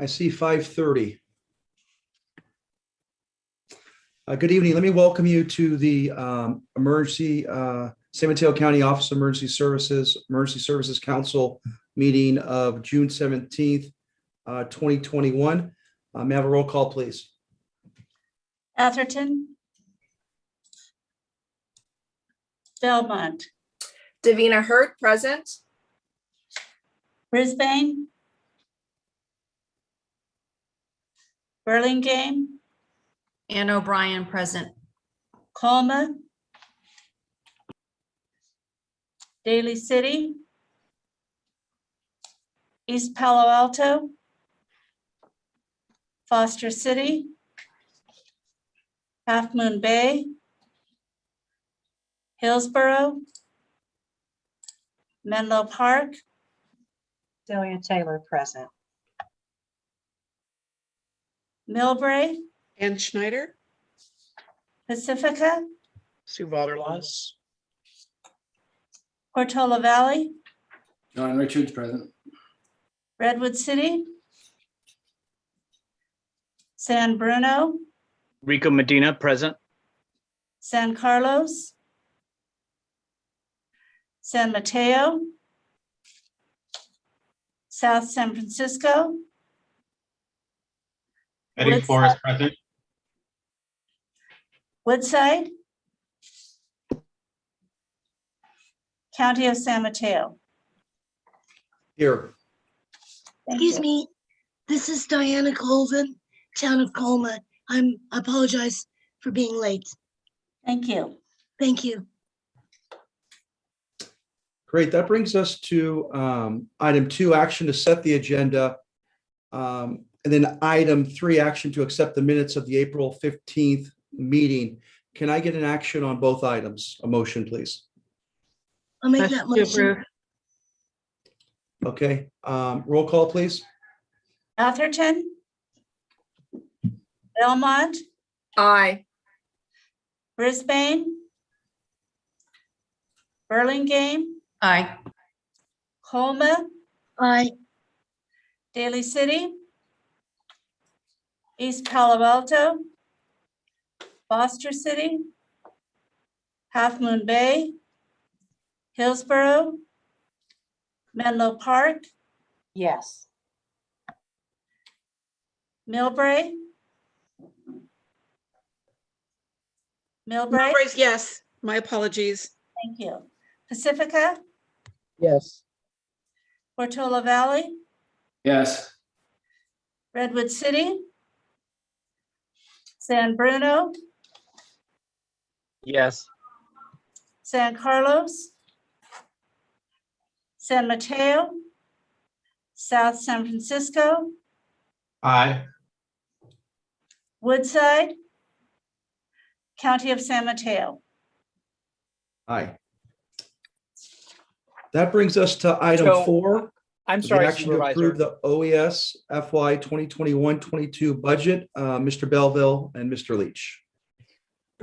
I see 5:30. Good evening. Let me welcome you to the Emergency San Mateo County Office of Emergency Services Council meeting of June 17th, 2021. May I have a roll call, please? Atherton. Belmont. Davina Hurt, present. Brisbane. Burlingame. Ann O'Brien, present. Colma. Daly City. East Palo Alto. Foster City. Half Moon Bay. Hillsborough. Menlo Park. Celia Taylor, present. Millbrae. Ann Schneider. Pacifica. Sue Vaterlas. Portola Valley. John Richards, present. Redwood City. San Bruno. Rico Medina, present. San Carlos. San Mateo. South San Francisco. Eddie Woodside. Forrest, present. Woodside. County of San Mateo. Here. Thank Excuse you. me, this is Diana Colvin, Town of Colma. I apologize for being late. Thank you. Thank you. Great. That brings us to item 2, action to set the agenda. And then item 3, action to accept the minutes of the April 15th meeting. Can I get an action on both items? A motion, please. I'll make that motion. Okay. Roll call, please. Atherton. Belmont. Aye. Brisbane. Burlingame. Aye. Colma. Aye. Daly City. East Palo Alto. Foster City. Half Moon Bay. Hillsborough. Menlo Park. Yes. Millbrae. Millbrae. Millbrae, yes. My apologies. Thank you. Pacifica. Yes. Portola Valley. Yes. Redwood City. San Bruno. Yes. San Carlos. San Mateo. South San Francisco. Aye. Woodside. County of San Mateo. Aye. That brings us to item So, 4. I'm the sorry, action to Supervisor. approve the OES FY 2021-22 budget. Mr. Belleville and Mr. Leach.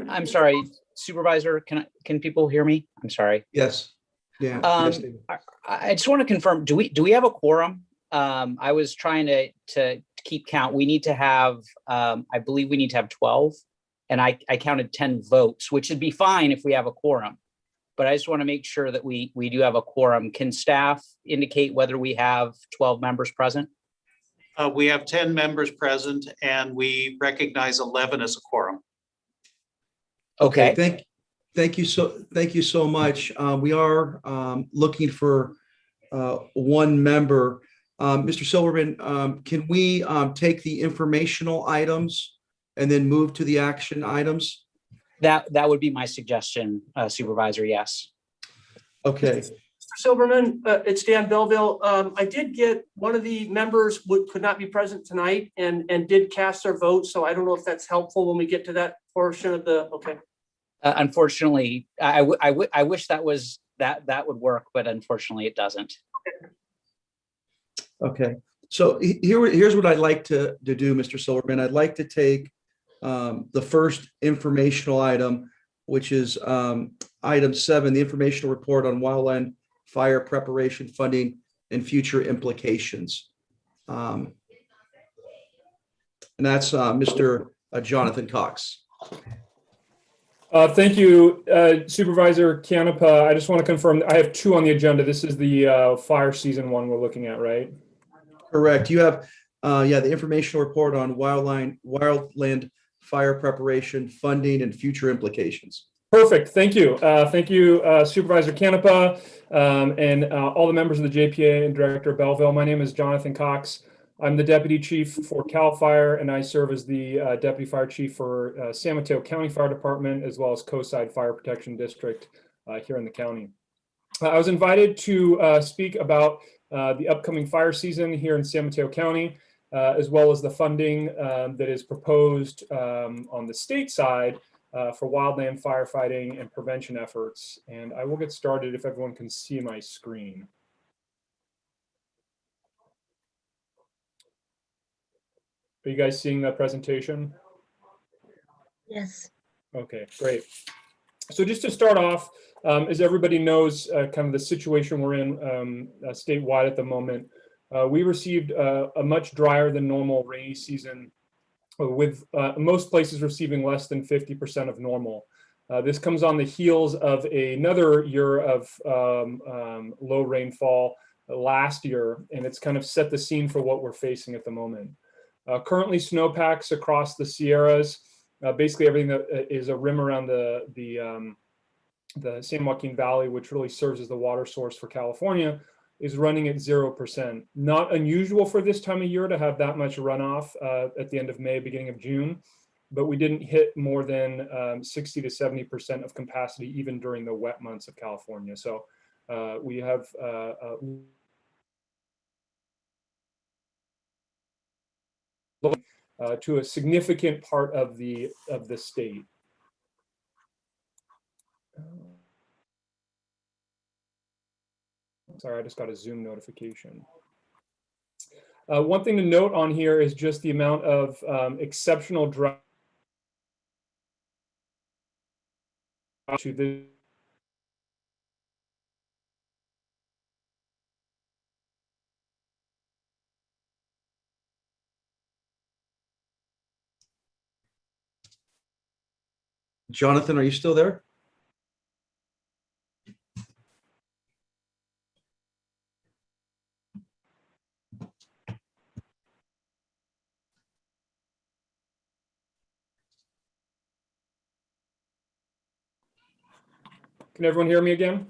I'm sorry, Supervisor. Can people hear me? I'm sorry. Yes. Yeah. Um, Yes, David. I just want to confirm. Do we have a quorum? I was trying to keep count. We need to have. I believe we need to have 12, and I counted 10 votes, which would be fine if we have a quorum. But I just want to make sure that we do have a quorum. Can staff indicate whether we have 12 members present? We have 10 members present and we recognize 11 as a quorum. Okay. Thank you so much. We are looking for one member. Mr. Silverman, can we take the informational items and then move to the action items? That would be my suggestion, Supervisor. Yes. Okay. Silverman, it's Dan Belleville. I did get one of the members could not be present tonight and did cast their vote. So I don't know if that's helpful when we get to that portion of the, okay. Unfortunately, I wish that would work, but unfortunately it doesn't. Okay. So here's what I'd like to do, Mr. Silverman. I'd like to take the first informational item, which is item 7, the informational report on wildland fire preparation funding and future implications. and that's Mr. Jonathan Cox. Thank you, Supervisor Canepa. I just want to confirm, I have 2 on the agenda. This is the fire season one we're looking at, right? Correct. You have, the informational report on wildland fire preparation, funding, and future implications. Perfect. Thank you. Thank you, Supervisor Canepa, and all the members of the JPA and Director Belleville. My name is Jonathan Cox. I'm the Deputy Chief for CAL FIRE, and I serve as the Deputy Fire Chief for San Mateo County Fire Department, as well as Coastside Fire Protection District here in the county. I was invited to speak about the upcoming fire season here in San Mateo County, as well as the funding that is proposed on the state side for wildland firefighting and prevention efforts. And I will get started if everyone can see my screen. Are you guys seeing that presentation? Yes. Okay, great. So just to start off, as everybody knows, kind of the situation we're in statewide at the moment, we received a much drier than normal rainy season, with most places receiving less than 50% of normal. This comes on the heels of another year of low rainfall last year, and it's kind of set the scene for what we're facing at the moment. Currently, snowpacks across the Sierras, basically everything that is a rim around the San Joaquin Valley, which really serves as the water source for California, is running at 0%. Not unusual for this time of year to have that much runoff at the end of May, beginning of June, but we didn't hit more than 60 to 70% of capacity even during the wet months of California. So we have to a significant part of the state. Sorry, I just got a Zoom notification. One thing to note on here is just the amount of exceptional drought to the Jonathan, are you still there? Can everyone hear me again?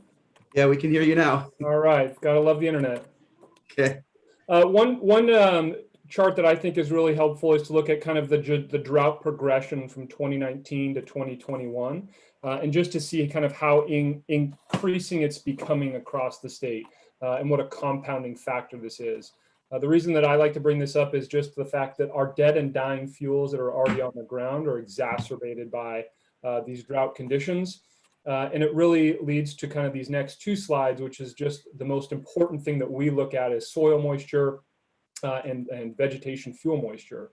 Yeah, we can hear you now. All right, gotta love the internet. Okay. One chart that I think is really helpful is to look at kind of the drought progression from 2019 to 2021, and just to see kind of how increasing it's becoming across the state, and what a compounding factor this is. The reason that I like to bring this up is just the fact that our dead and dying fuels that are already on the ground are exacerbated by these drought conditions. And it really leads to kind of these next 2 slides, which is just the most important thing that we look at is soil moisture and vegetation fuel moisture.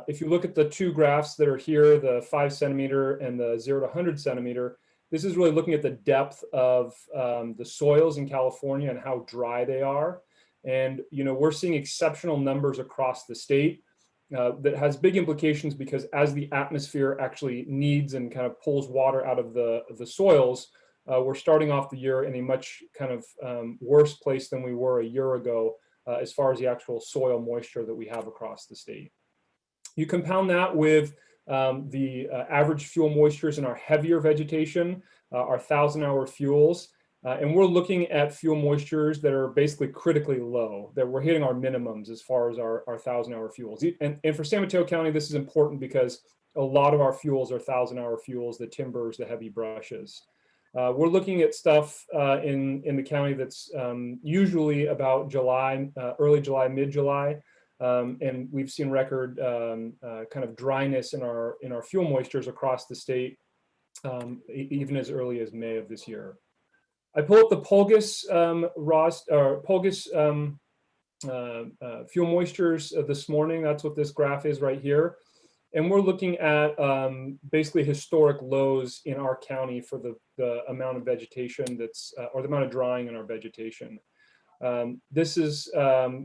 If you look at the 2 graphs that are here, the 5 centimeter and the 0 to 100 centimeter, this is really looking at the depth of the soils in California and how dry they are. And, you know, we're seeing exceptional numbers across the state. That has big implications because as the atmosphere actually needs and kind of pulls water out of the soils, we're starting off the year in a much kind of worse place than we were a year ago as far as the actual soil moisture that we have across the state. You compound that with the average fuel moistures in our heavier vegetation, our 1,000-hour fuels, and we're looking at fuel moistures that are basically critically low, that we're hitting our minimums as far as our 1,000-hour fuels. And for San Mateo County, this is important because a lot of our fuels are 1,000-hour fuels, the timbers, the heavy brushes. We're looking at stuff in the county that's usually about July, early July, mid-July. And we've seen record kind of dryness in our fuel moistures across the state, even as early as May of this year. I pull up the Pulgus fuel moistures this morning. That's what this graph is right here. And we're looking at basically historic lows in our county for the amount of vegetation that's, or the amount of drying in our vegetation. This is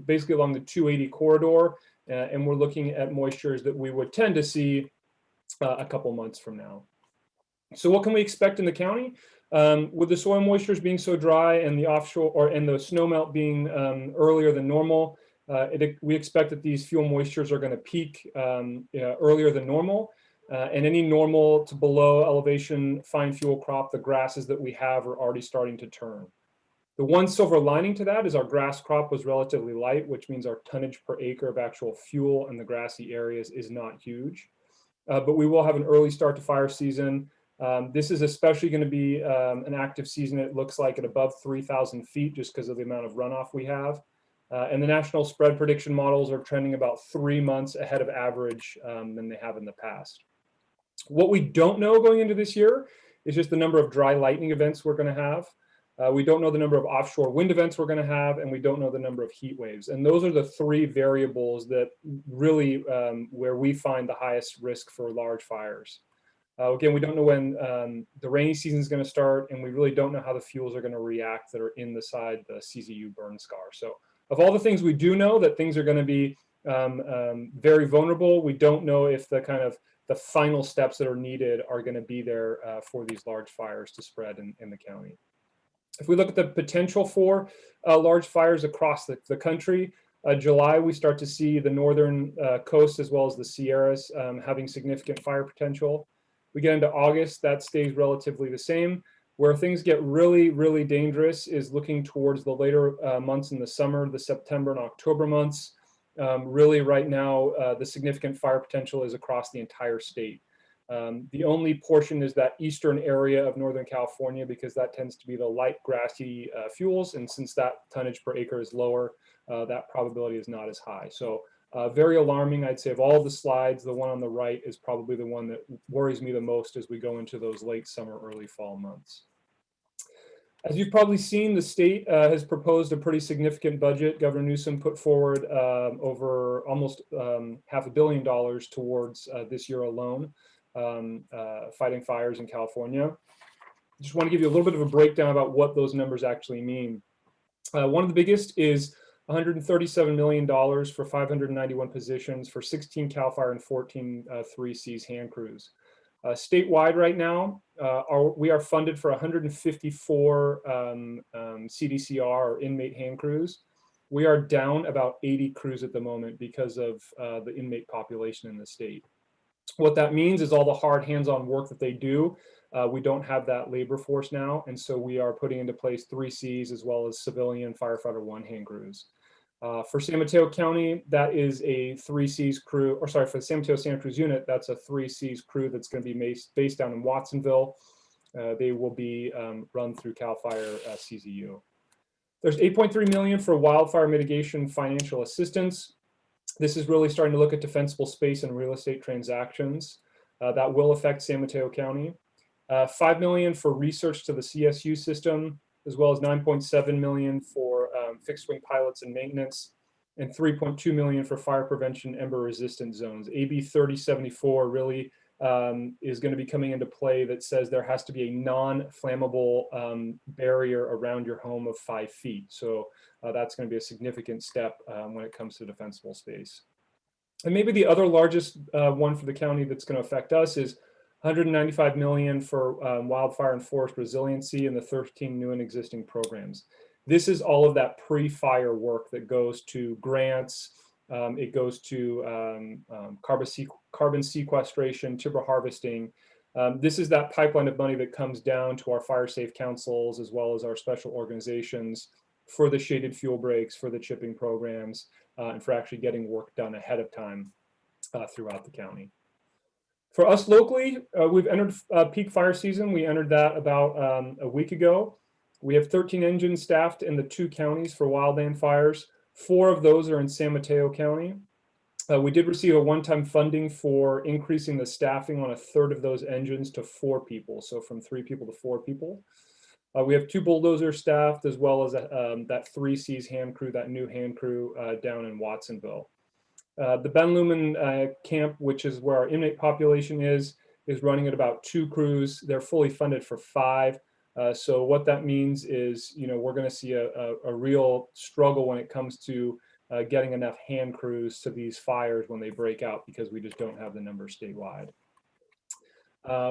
basically along the 280 corridor. And we're looking at moistures that we would tend to see a couple months from now. So what can we expect in the county? With the soil moistures being so dry and the offshore and the snowmelt being earlier than normal, we expect that these fuel moistures are going to peak earlier than normal. And any normal to below elevation fine fuel crop, the grasses that we have are already starting to turn. The one silver lining to that is our grass crop was relatively light, which means our tonnage per acre of actual fuel in the grassy areas is not huge. But we will have an early start to fire season. This is especially going to be an active season, it looks like, at above 3,000 feet just because of the amount of runoff we have. And the national spread prediction models are trending about 3 months ahead of average than they have in the past. What we don't know going into this year is just the number of dry lightning events we're going to have. We don't know the number of offshore wind events we're going to have, and we don't know the number of heat waves. And those are the three variables that really where we find the highest risk for large fires. Again, we don't know when the rainy season is going to start, and we really don't know how the fuels are going to react that are inside the CZU burn scar. So of all the things we do know that things are going to be very vulnerable, we don't know if the final steps that are needed are going to be there for these large fires to spread in the county. If we look at the potential for large fires across the country, July, we start to see the northern coast as well as the Sierras having significant fire potential. We get into August, that stays relatively the same. Where things get really, really dangerous is looking towards the later months in the summer, the September and October months. Really right now, the significant fire potential is across the entire state. The only portion is that eastern area of Northern California, because that tends to be the light grassy fuels. And since that tonnage per acre is lower, that probability is not as high. So very alarming. I'd say of all the slides, the one on the right is probably the one that worries me the most as we go into those late summer, early fall months. As you've probably seen, the state has proposed a pretty significant budget. Governor Newsom put forward over almost $500 million towards this year alone, fighting fires in California. Just want to give you a little bit of a breakdown about what those numbers actually mean. One of the biggest is $137 million for 591 positions for 16 CAL FIRE and 14 3Cs hand crews. Statewide right now, we are funded for 154 CDCR or inmate hand crews. We are down about 80 crews at the moment because of the inmate population in the state. What that means is all the hard hands-on work that they do, we don't have that labor force now. And so we are putting into place 3Cs as well as civilian firefighter 1 hand crews. For San Mateo County, that is a 3Cs crew, or sorry, for the San Mateo Santa Cruz unit, that's a 3Cs crew that's going to be based down in Watsonville. They will be run through CAL FIRE CZU. There's $8.3 million for wildfire mitigation financial assistance. This is really starting to look at defensible space and real estate transactions. That will affect San Mateo County. $5 million for research to the CSU system, as well as $9.7 million for fixed wing pilots and maintenance, and $3.2 million for fire prevention ember resistant zones. AB 3074 really is going to be coming into play that says there has to be a non-flammable barrier around your home of 5 feet. So that's going to be a significant step when it comes to defensible space. And maybe the other largest one for the county that's going to affect us is $195 million for wildfire and forest resiliency and the 13 new and existing programs. This is all of that pre-fire work that goes to grants. It goes to carbon sequestration, timber harvesting. This is that pipeline of money that comes down to our fire safe councils as well as our special organizations for the shaded fuel breaks, for the chipping programs, and for actually getting work done ahead of time throughout the county. For us locally, we've entered peak fire season. We entered that about a week ago. We have 13 engines staffed in the 2 counties for wildland fires. 4 of those are in San Mateo County. We did receive a one-time funding for increasing the staffing on 1/3 of those engines to 4 people. So from 3 people to 4 people. We have 2 bulldozers staffed as well as that 3Cs hand crew, that new hand crew down in Watsonville. The Ben Lumen camp, which is where our inmate population is running at about 2 crews. They're fully funded for 5. So what that means is, we're going to see a real struggle when it comes to getting enough hand crews to these fires when they break out, because we just don't have the numbers statewide.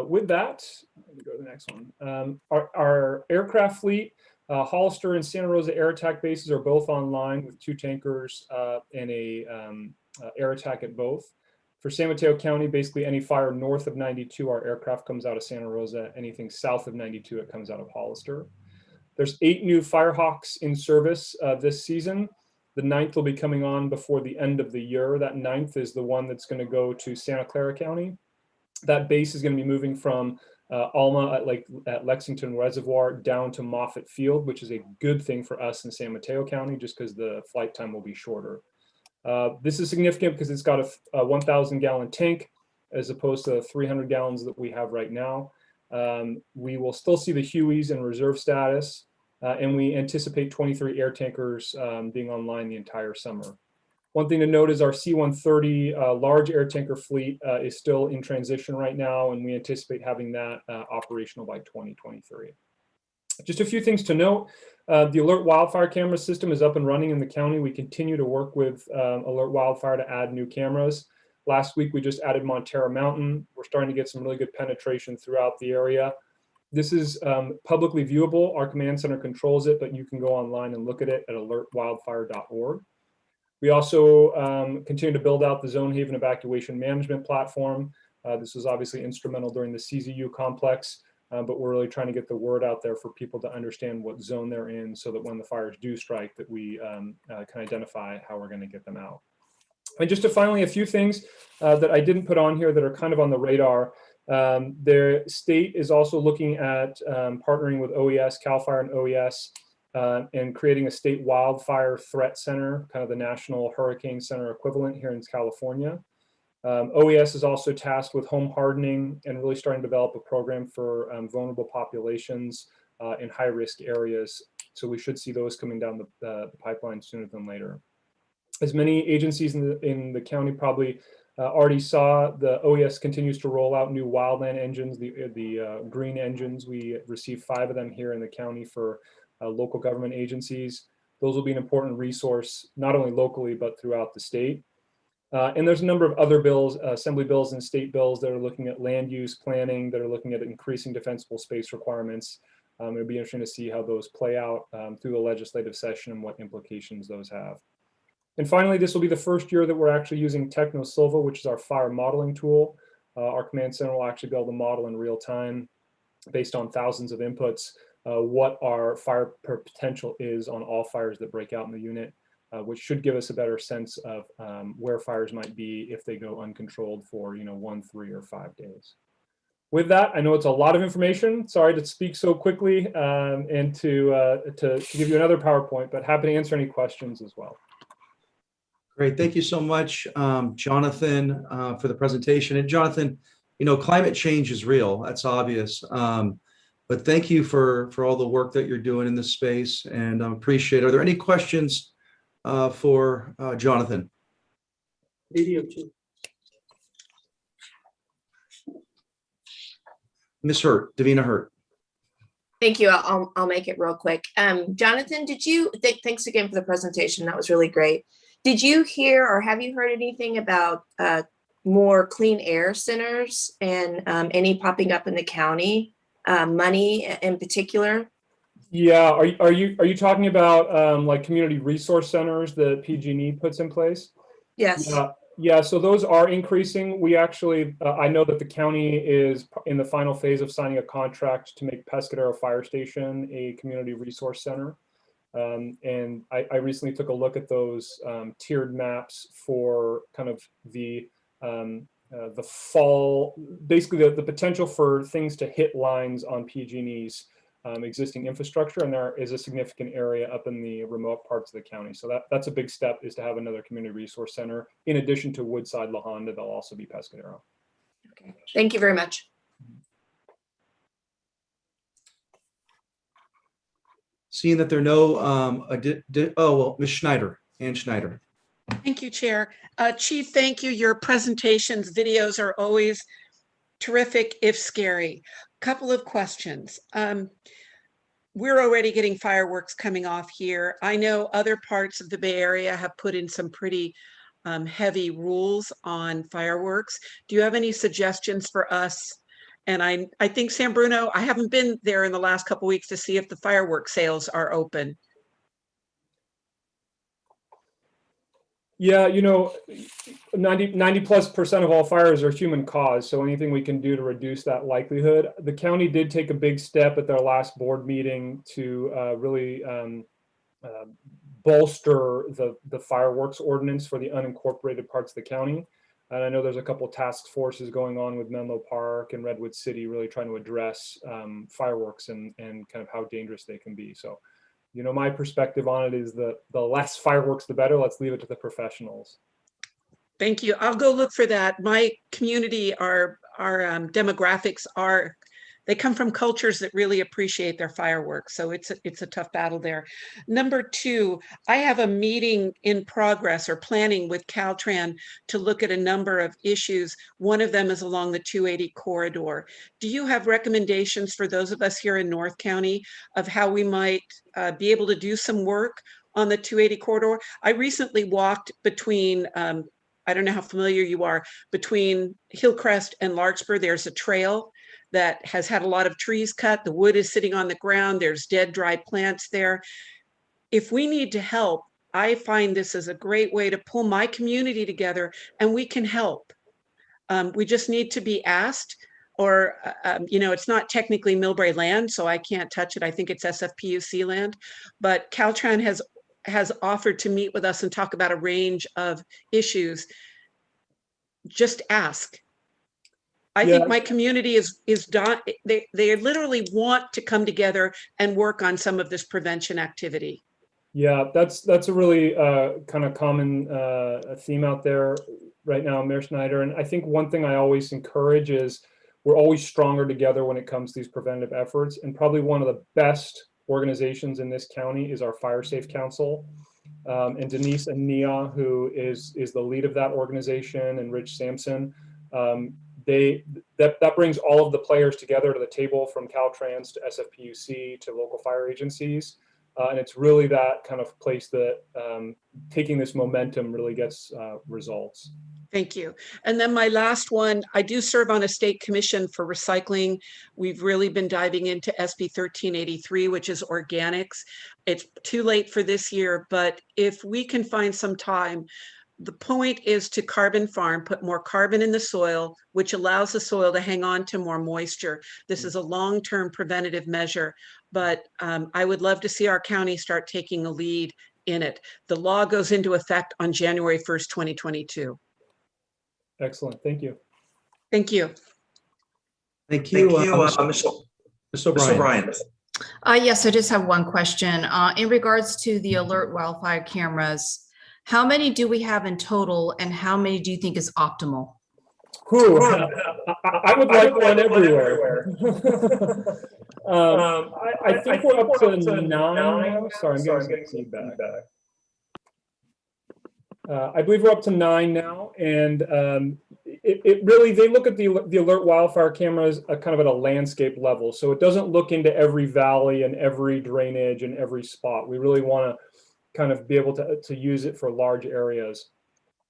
With that, let me go to the next one. Our aircraft fleet, Hollister and Santa Rosa air attack bases are both online with 2 tankers and a air attack at both. For San Mateo County, basically any fire north of 92, our aircraft comes out of Santa Rosa. Anything south of 92, it comes out of Hollister. There's 8 new Firehawks in service this season. The 9th will be coming on before the end of the year. That 9th is the one that's going to go to Santa Clara County. That base is going to be moving from Alma at Lexington Reservoir down to Moffett Field, which is a good thing for us in San Mateo County, just because the flight time will be shorter. This is significant because it's got a 1,000 gallon tank as opposed to 300 gallons that we have right now. We will still see the Hueys in reserve status, and we anticipate 23 air tankers being online the entire summer. One thing to note is our C-130 large air tanker fleet is still in transition right now, and we anticipate having that operational by 2023. Just a few things to note. The Alert Wildfire camera system is up and running in the county. We continue to work with Alert Wildfire to add new cameras. Last week, we just added Montera Mountain. We're starting to get some really good penetration throughout the area. This is publicly viewable. Our command center controls it, but you can go online and look at it at alertwildfire.org. We also continue to build out the Zone Haven evacuation management platform. This was obviously instrumental during the CZU complex, but we're really trying to get the word out there for people to understand what zone they're in, so that when the fires do strike, that we can identify how we're going to get them out. And just to finally, a few things that I didn't put on here that are kind of on the radar. The state is also looking at partnering with OES, CAL FIRE and OES, and creating a state wildfire threat center, kind of the national hurricane center equivalent here in California. OES is also tasked with home hardening and really starting to develop a program for vulnerable populations in high-risk areas. So we should see those coming down the pipeline sooner than later. As many agencies in the county probably already saw, the OES continues to roll out new Wildland engines, the green engines. We received 5 of them here in the county for local government agencies. Those will be an important resource, not only locally, but throughout the state. And there's a number of other bills, assembly bills and state bills that are looking at land use planning, that are looking at increasing defensible space requirements. It'll be interesting to see how those play out through the legislative session and what implications those have. And finally, this will be the first year that we're actually using Techno Silva, which is our fire modeling tool. Our command center will actually be able to model in real time, based on thousands of inputs, what our fire potential is on all fires that break out in the unit, which should give us a better sense of where fires might be if they go uncontrolled for 1, 3, or 5 days. With that, I know it's a lot of information. Sorry to speak so quickly and to give you another PowerPoint, but happy to answer any questions as well. Great. Thank you so much, Jonathan, for the presentation. And Jonathan, climate change is real. That's obvious. But thank you for all the work that you're doing in this space, and I appreciate it. Are there any questions for Jonathan? Video too. Ms. Hurt, Davina Hurt. Thank you. I'll make it real quick. Jonathan, thanks again for the presentation. That was really great. Did you hear or have you heard anything about more clean air centers and any popping up in the county, money in particular? Yeah, are you talking about like community resource centers that PG&E puts in place? Yes. Yeah, so those are increasing. We actually, I know that the county is in the final phase of signing a contract to make Pescadero Fire Station a community resource center. And I recently took a look at those tiered maps for kind of the fall, basically the potential for things to hit lines on PG&E's existing infrastructure, and there is a significant area up in the remote parts of the county. So that's a big step, is to have another community resource center. In addition to Woodside, La Honda, there'll also be Pescadero. Okay, thank you very much. Seeing that there are no, Ms. Schneider, Ann Schneider. Thank you, Chair. Chief, thank you. Your presentations, videos are always terrific, if scary. Couple of questions. we're already getting fireworks coming off here. I know other parts of the Bay Area have put in some pretty heavy rules on fireworks. Do you have any suggestions for us? And I think San Bruno, I haven't been there in the last couple weeks to see if the fireworks sales are open. Yeah, 90+% of all fires are human caused. So anything we can do to reduce that likelihood. The county did take a big step at their last board meeting to really bolster the fireworks ordinance for the unincorporated parts of the county. And I know there's a couple of task forces going on with Menlo Park and Redwood City, really trying to address fireworks and kind of how dangerous they can be. So, my perspective on it is the less fireworks, the better. Let's leave it to the professionals. Thank you. I'll go look for that. My community, our demographics they come from cultures that really appreciate their fireworks. So it's a tough battle there. Number two, I have a meeting in progress or planning with Caltrans to look at a number of issues. One of them is along the 280 corridor. Do you have recommendations for those of us here in North County of how we might be able to do some work on the 280 corridor? I recently walked between, I don't know how familiar you are, between Hillcrest and Larkspur. There's a trail that has had a lot of trees cut. The wood is sitting on the ground. There's dead, dry plants there. If we need to help, I find this is a great way to pull my community together and we can help. We just need to be asked, or, it's not technically Millbrae land, so I can't touch it. I think it's SFPUC land, but Caltrans has offered to meet with us and talk about a range of issues. Just ask. I think my community is done. They literally want to come together and work on some of this prevention activity. Yeah, that's a really kind of common theme out there right now, Mayor Snyder. And I think one thing I always encourage is we're always stronger together when it comes to these preventive efforts. And probably one of the best organizations in this county is our Fire Safe Council. And Denise and Nia, who is the lead of that organization, and Rich Sampson. That brings all of the players together to the table, from Caltrans to SFPUC to local fire agencies. And it's really that kind of place that taking this momentum really gets results. Thank you. And then my last one, I do serve on a state commission for recycling. We've really been diving into SB 1383, which is organics. It's too late for this year, but if we can find some time, the point is to carbon farm, put more carbon in the soil, which allows the soil to hang on to more moisture. This is a long-term preventative measure, but I would love to see our county start taking a lead in it. The law goes into effect on January 1st, 2022. Excellent. Thank you. Thank you. Thank you. Ms. O'Brien. Yes, I just have one question. In regards to the alert wildfire cameras, how many do we have in total, and how many do you think is optimal? I would like one everywhere. I think we're up to 9. Sorry, I'm getting some feedback. I believe we're up to 9 now, and it really, they look at the alert wildfire cameras kind of at a landscape level. So it doesn't look into every valley and every drainage and every spot. We really want to kind of be able to use it for large areas.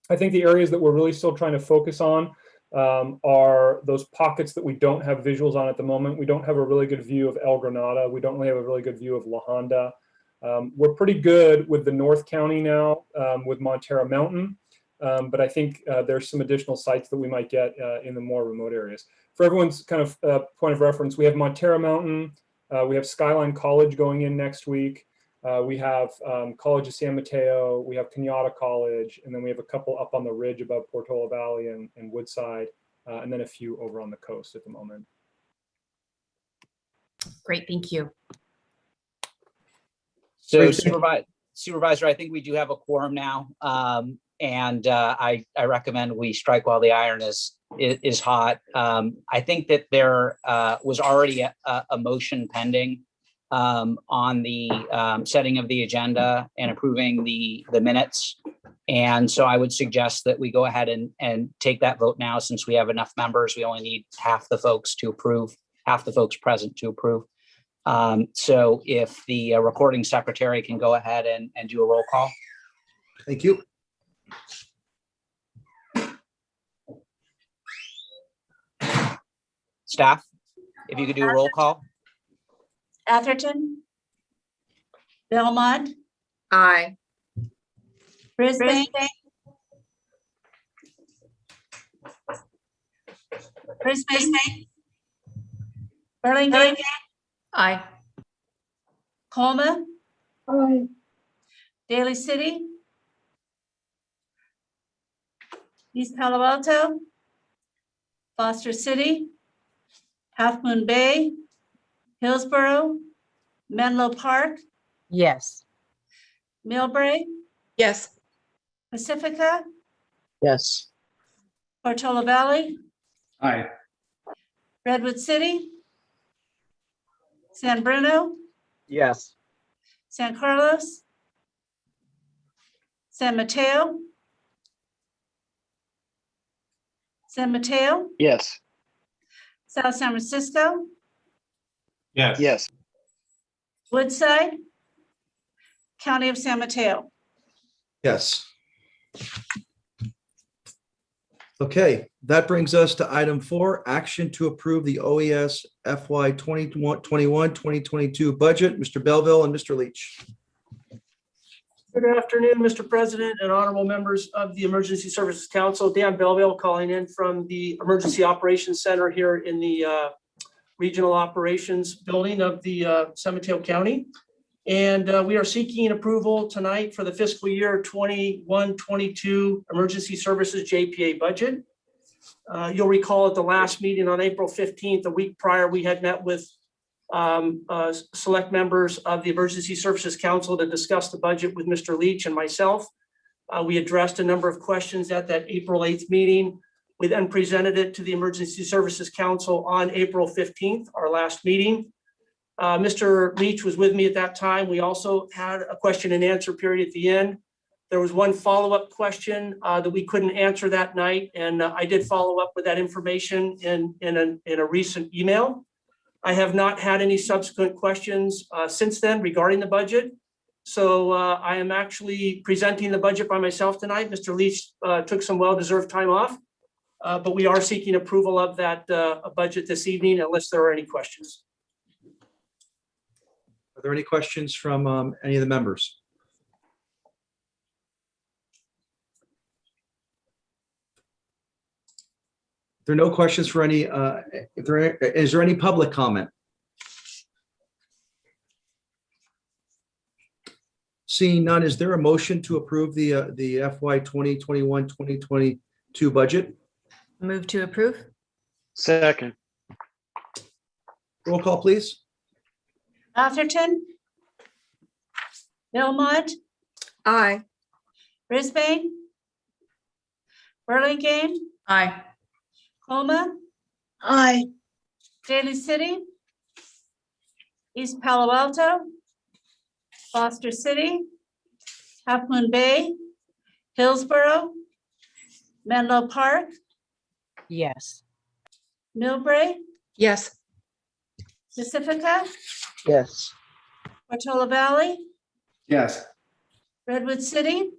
I think the areas that we're really still trying to focus on are those pockets that we don't have visuals on at the moment. We don't have a really good view of El Granada. We don't really have a really good view of La Honda. We're pretty good with the North County now with Montera Mountain, but I think there's some additional sites that we might get in the more remote areas. For everyone's kind of point of reference, we have Montera Mountain, we have Skyline College going in next week. We have College of San Mateo, we have Kenyatta College, and then we have a couple up on the ridge above Portola Valley and Woodside, and then a few over on the coast at the moment. Great, thank you. So Supervisor, I think we do have a quorum now, and I recommend we strike while the iron is hot. I think that there was already a motion pending on the setting of the agenda and approving the minutes. And so I would suggest that we go ahead and take that vote now, since we have enough members. We only need half the folks to approve, half the folks present to approve. So if the recording secretary can go ahead and do a roll call. Thank you. Staff, if you could do a roll call. Atherton, Belmont, Aye. Brisbane, Burlingame, Aye. Colma, Daly City, East Palo Alto, Foster City, Half Moon Bay, Hillsborough, Menlo Park, Yes. Millbrae, Yes. Pacifica, Yes. Portola Valley, Aye. Redwood City, San Bruno, Yes. San Carlos, San Mateo, Yes. South San Francisco, Yes. Yes. Woodside, County of San Mateo. Yes. Okay, that brings us to item 4, action to approve the OES FY 2021-2022 budget. Mr. Belleville and Mr. Leach. Good afternoon, Mr. President and honorable members of the Emergency Services Council. Dan Belleville calling in from the Emergency Operations Center here in the Regional Operations Building of the San Mateo County. And we are seeking approval tonight for the fiscal year 21-22 Emergency Services JPA budget. You'll recall at the last meeting on April 15th, a week prior, we had met with select members of the Emergency Services Council to discuss the budget with Mr. Leach and myself. We addressed a number of questions at that April 8th meeting. We then presented it to the Emergency Services Council on April 15th, our last meeting. Mr. Leach was with me at that time. We also had a question and answer period at the end. There was one follow-up question that we couldn't answer that night, and I did follow up with that information in a recent email. I have not had any subsequent questions since then regarding the budget. So I am actually presenting the budget by myself tonight. Mr. Leach took some well-deserved time off, but we are seeking approval of that budget this evening unless there are any questions. Are there any questions from any of the members? If there are no questions for any, is there any public comment? Seeing none, is there a motion to approve the FY 2021-2022 budget? Move to approve? Second. Roll call, please. Atherton, Belmont, Aye. Brisbane, Burlingame, Aye. Colma, Aye. Daly City, East Palo Alto, Foster City, Half Moon Bay, Hillsborough, Menlo Park, Yes. Millbrae, Yes. Pacifica, Yes. Portola Valley, Yes. Redwood City,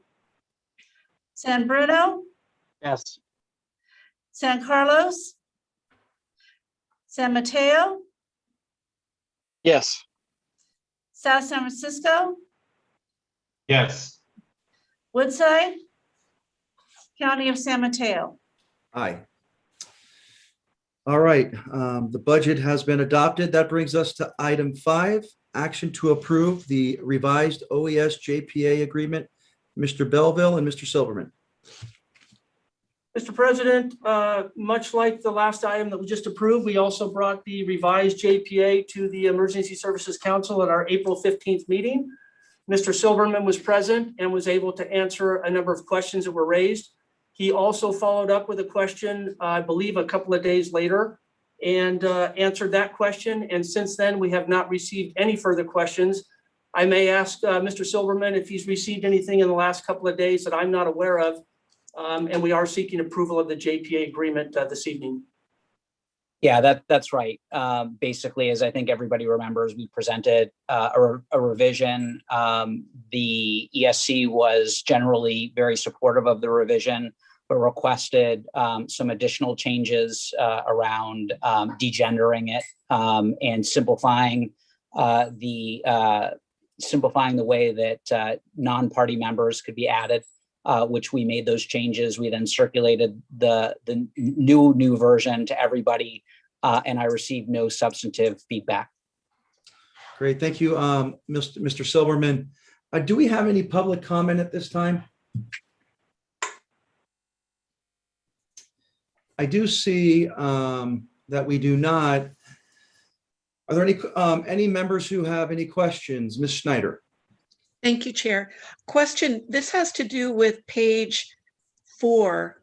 San Bruno, Yes. San Carlos, San Mateo, Yes. South San Francisco, Yes. Woodside, County of San Mateo. Aye. All right, the budget has been adopted. That brings us to item 5, action to approve the revised OES JPA agreement. Mr. Belleville and Mr. Silverman. Mr. President, much like the last item that we just approved, we also brought the revised JPA to the Emergency Services Council at our April 15th meeting. Mr. Silverman was present and was able to answer a number of questions that were raised. He also followed up with a question, I believe, a couple of days later and answered that question. And since then, we have not received any further questions. I may ask Mr. Silverman if he's received anything in the last couple of days that I'm not aware of. And we are seeking approval of the JPA agreement this evening. Yeah, that's right. Basically, as I think everybody remembers, we presented a revision. The ESC was generally very supportive of the revision, but requested some additional changes around degendering it and simplifying the way that non-party members could be added. Which we made those changes. We then circulated the new version to everybody, and I received no substantive feedback. Great, thank you, Mr. Silverman. Do we have any public comment at this time? I do see that we do not. Are there any members who have any questions? Ms. Schneider. Thank you, Chair. Question, this has to do with page 1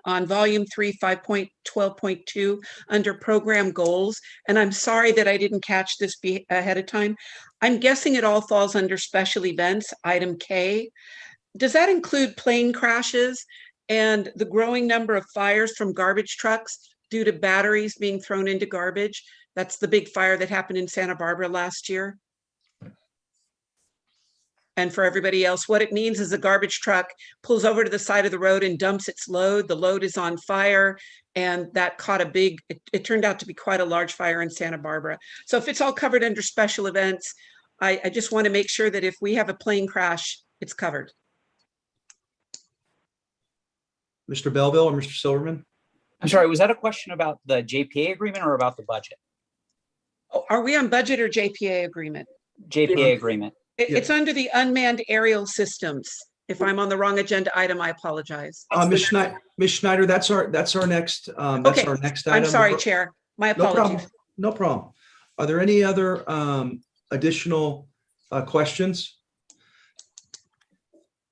on volume 3, 5.12.2 under program goals. And I'm sorry that I didn't catch this ahead of time. I'm guessing it all falls under special events, item K. Does that include plane crashes and the growing number of fires from garbage trucks due to batteries being thrown into garbage? That's the big fire that happened in Santa Barbara last year. And for everybody else, what it means is a garbage truck pulls over to the side of the road and dumps its load. The load is on fire, and that caught it turned out to be quite a large fire in Santa Barbara. So if it's all covered under special events, I just want to make sure that if we have a plane crash, it's covered. Mr. Belleville or Mr. Silverman? I'm sorry, was that a question about the JPA agreement or about the budget? Oh, are we on budget or JPA agreement? JPA agreement. It's under the unmanned aerial systems. If I'm on the wrong agenda item, I apologize. Ms. Schneider, that's our next item. I'm sorry, Chair. My apologies. No problem. Are there any other additional questions?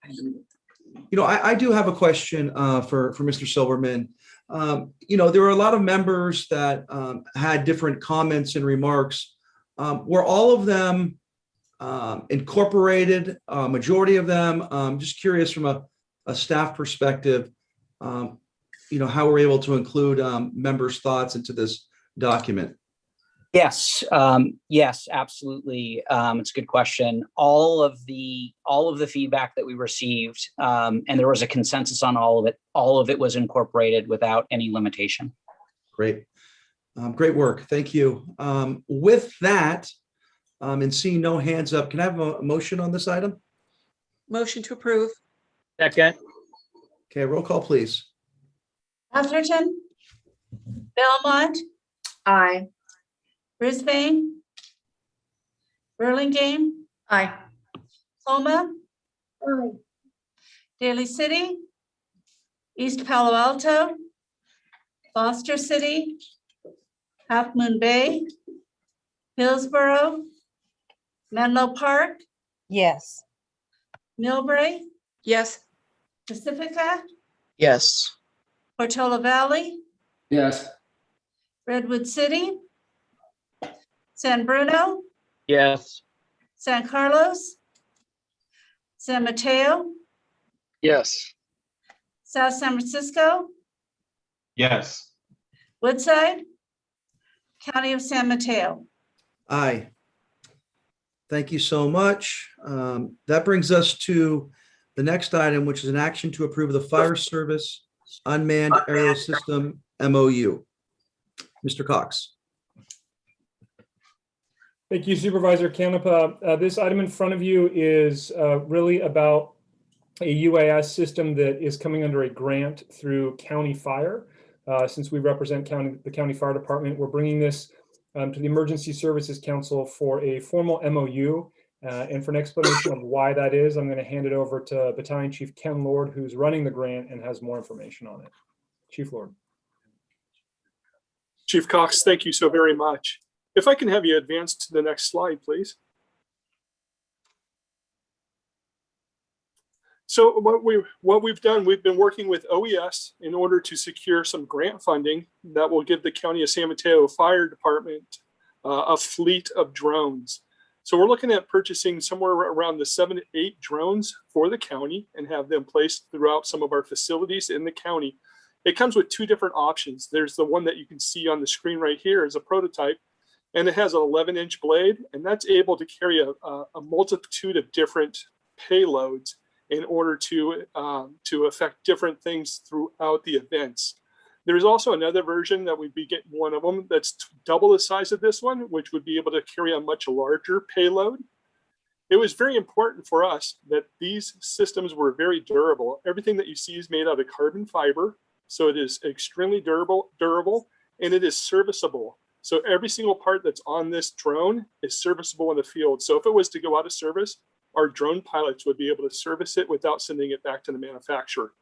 I do have a question for Mr. Silverman. There were a lot of members that had different comments and remarks. Were all of them incorporated, majority of them? Just curious from a staff perspective, how we're able to include members' thoughts into this document. Yes, absolutely. It's a good question. All of the feedback that we received, and there was a consensus on all of it was incorporated without any limitation. Great. Great work. Thank you. With that, and seeing no hands up, can I have a motion on this item? Motion to approve. Second. Okay, roll call, please. Atherton, Belmont, Aye. Brisbane, Burlingame, Aye. Colma, Daly City, East Palo Alto, Foster City, Half Moon Bay, Hillsborough, Menlo Park, Yes. Millbrae, Yes. Pacifica, Yes. Portola Valley, Yes. Redwood City, San Bruno, Yes. San Carlos, San Mateo, Yes. South San Francisco, Yes. Woodside, County of San Mateo. Aye. Thank you so much. That brings us to the next item, which is an action to approve the Fire Service Unmanned Aerial System MOU. Mr. Cox. Thank you, Supervisor Canepa. This item in front of you is really about a UAS system that is coming under a grant through County Fire. Since we represent the County Fire Department, we're bringing this to the Emergency Services Council for a formal MOU. And for an explanation of why that is, I'm going to hand it over to Battalion Chief Ken Lord, who's running the grant and has more information on it. Chief Lord. Chief Cox, thank you so very much. If I can have you advance to the next slide, please. So what we've done, we've been working with OES in order to secure some grant funding that will give the County of San Mateo Fire Department a fleet of drones. So we're looking at purchasing somewhere around the 7 to 8 drones for the county and have them placed throughout some of our facilities in the county. It comes with two different options. There's the one that you can see on the screen right here as a prototype, and it has an 11-inch blade, and that's able to carry a multitude of different payloads in order to affect different things throughout the events. There's also another version that would be getting one of them that's double the size of this one, which would be able to carry a much larger payload. It was very important for us that these systems were very durable. Everything that you see is made out of carbon fiber, so it is extremely durable, and it is serviceable. So every single part that's on this drone is serviceable in the field. So if it was to go out of service, our drone pilots would be able to service it without sending it back to the manufacturer.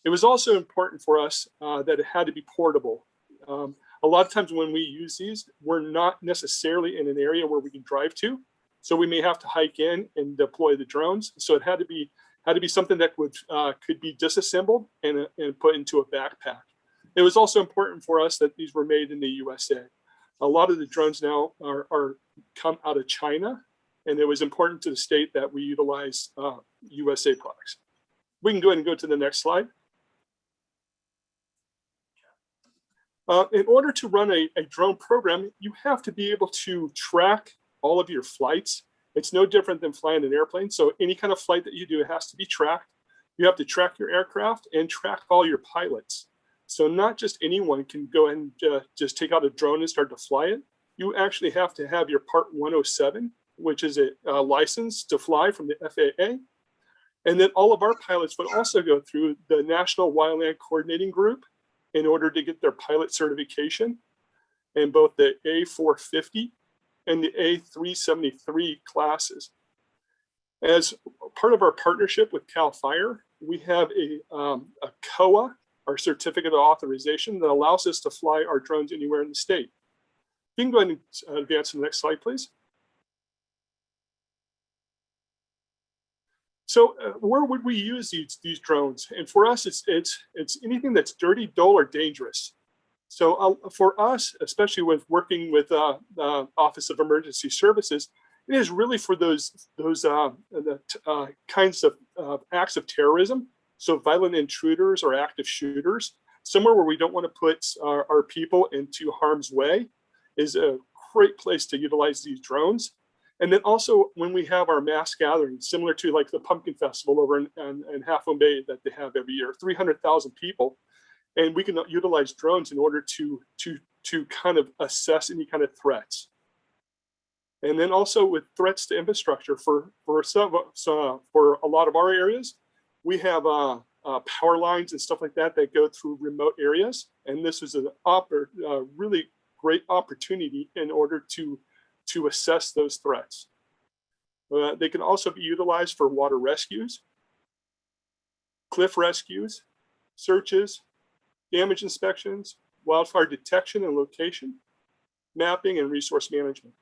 It was also important for us that it had to be portable. A lot of times when we use these, we're not necessarily in an area where we can drive to. So we may have to hike in and deploy the drones. So it had to be something that could be disassembled and put into a backpack. It was also important for us that these were made in the USA. A lot of the drones now come out of China, and it was important to the state that we utilize USA products. We can go ahead and go to the next slide. In order to run a drone program, you have to be able to track all of your flights. It's no different than flying an airplane. So any kind of flight that you do, it has to be tracked. You have to track your aircraft and track all your pilots. So not just anyone can go and just take out a drone and start to fly it. You actually have to have your Part 107, which is a license to fly from the FAA. And then all of our pilots would also go through the National Wildland Coordinating Group in order to get their pilot certification in both the A450 and the A373 classes. As part of our partnership with CAL FIRE, we have a COA, our certificate of authorization, that allows us to fly our drones anywhere in the state. You can go ahead and advance to the next slide, please. So where would we use these drones? And for us, it's anything that's dirty, dull, or dangerous. So for us, especially with working with the Office of Emergency Services, it is really for those kinds of acts of terrorism. So violent intruders or active shooters, somewhere where we don't want to put our people into harm's way, is a great place to utilize these drones. And then also when we have our mass gatherings, similar to like the Pumpkin Festival over in Half Moon Bay that they have every year, 300,000 people. And we can utilize drones in order to kind of assess any kind of threats. And then also with threats to infrastructure for a lot of our areas, we have power lines and stuff like that that go through remote areas. And this is a really great opportunity in order to assess those threats. They can also be utilized for water rescues, cliff rescues, searches, damage inspections, wildfire detection and location, mapping, and resource management.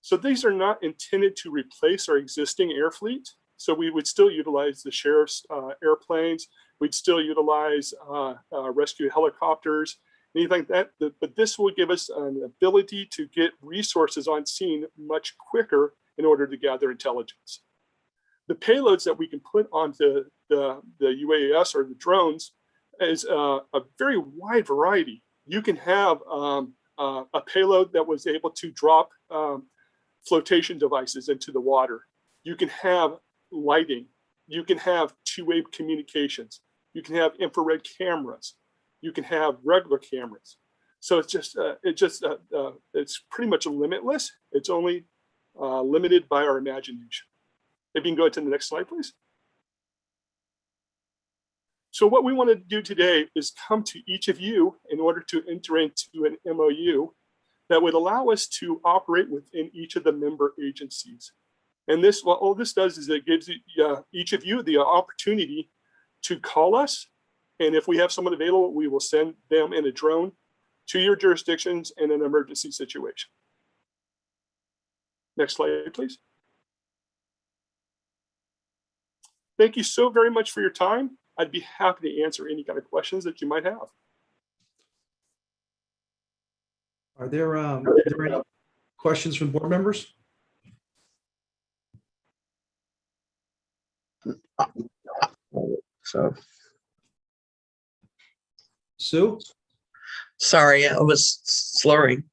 So these are not intended to replace our existing air fleet. So we would still utilize the sheriff's airplanes. We'd still utilize rescue helicopters, anything like that. But this will give us an ability to get resources on scene much quicker in order to gather intelligence. The payloads that we can put onto the UAS or the drones is a very wide variety. You can have a payload that was able to drop flotation devices into the water. You can have lighting. You can have two-way communications. You can have infrared cameras. You can have regular cameras. So it's pretty much limitless. It's only limited by our imagination. If you can go to the next slide, please. So what we want to do today is come to each of you in order to enter into an MOU that would allow us to operate within each of the member agencies. And this, what all this does is it gives each of you the opportunity to call us. And if we have someone available, we will send them in a drone to your jurisdictions in an emergency situation. Next slide, please. Thank you so very much for your time. I'd be happy to answer any kind of questions that you might have. Are there any questions from board members? Sue? Sorry, I was slurring.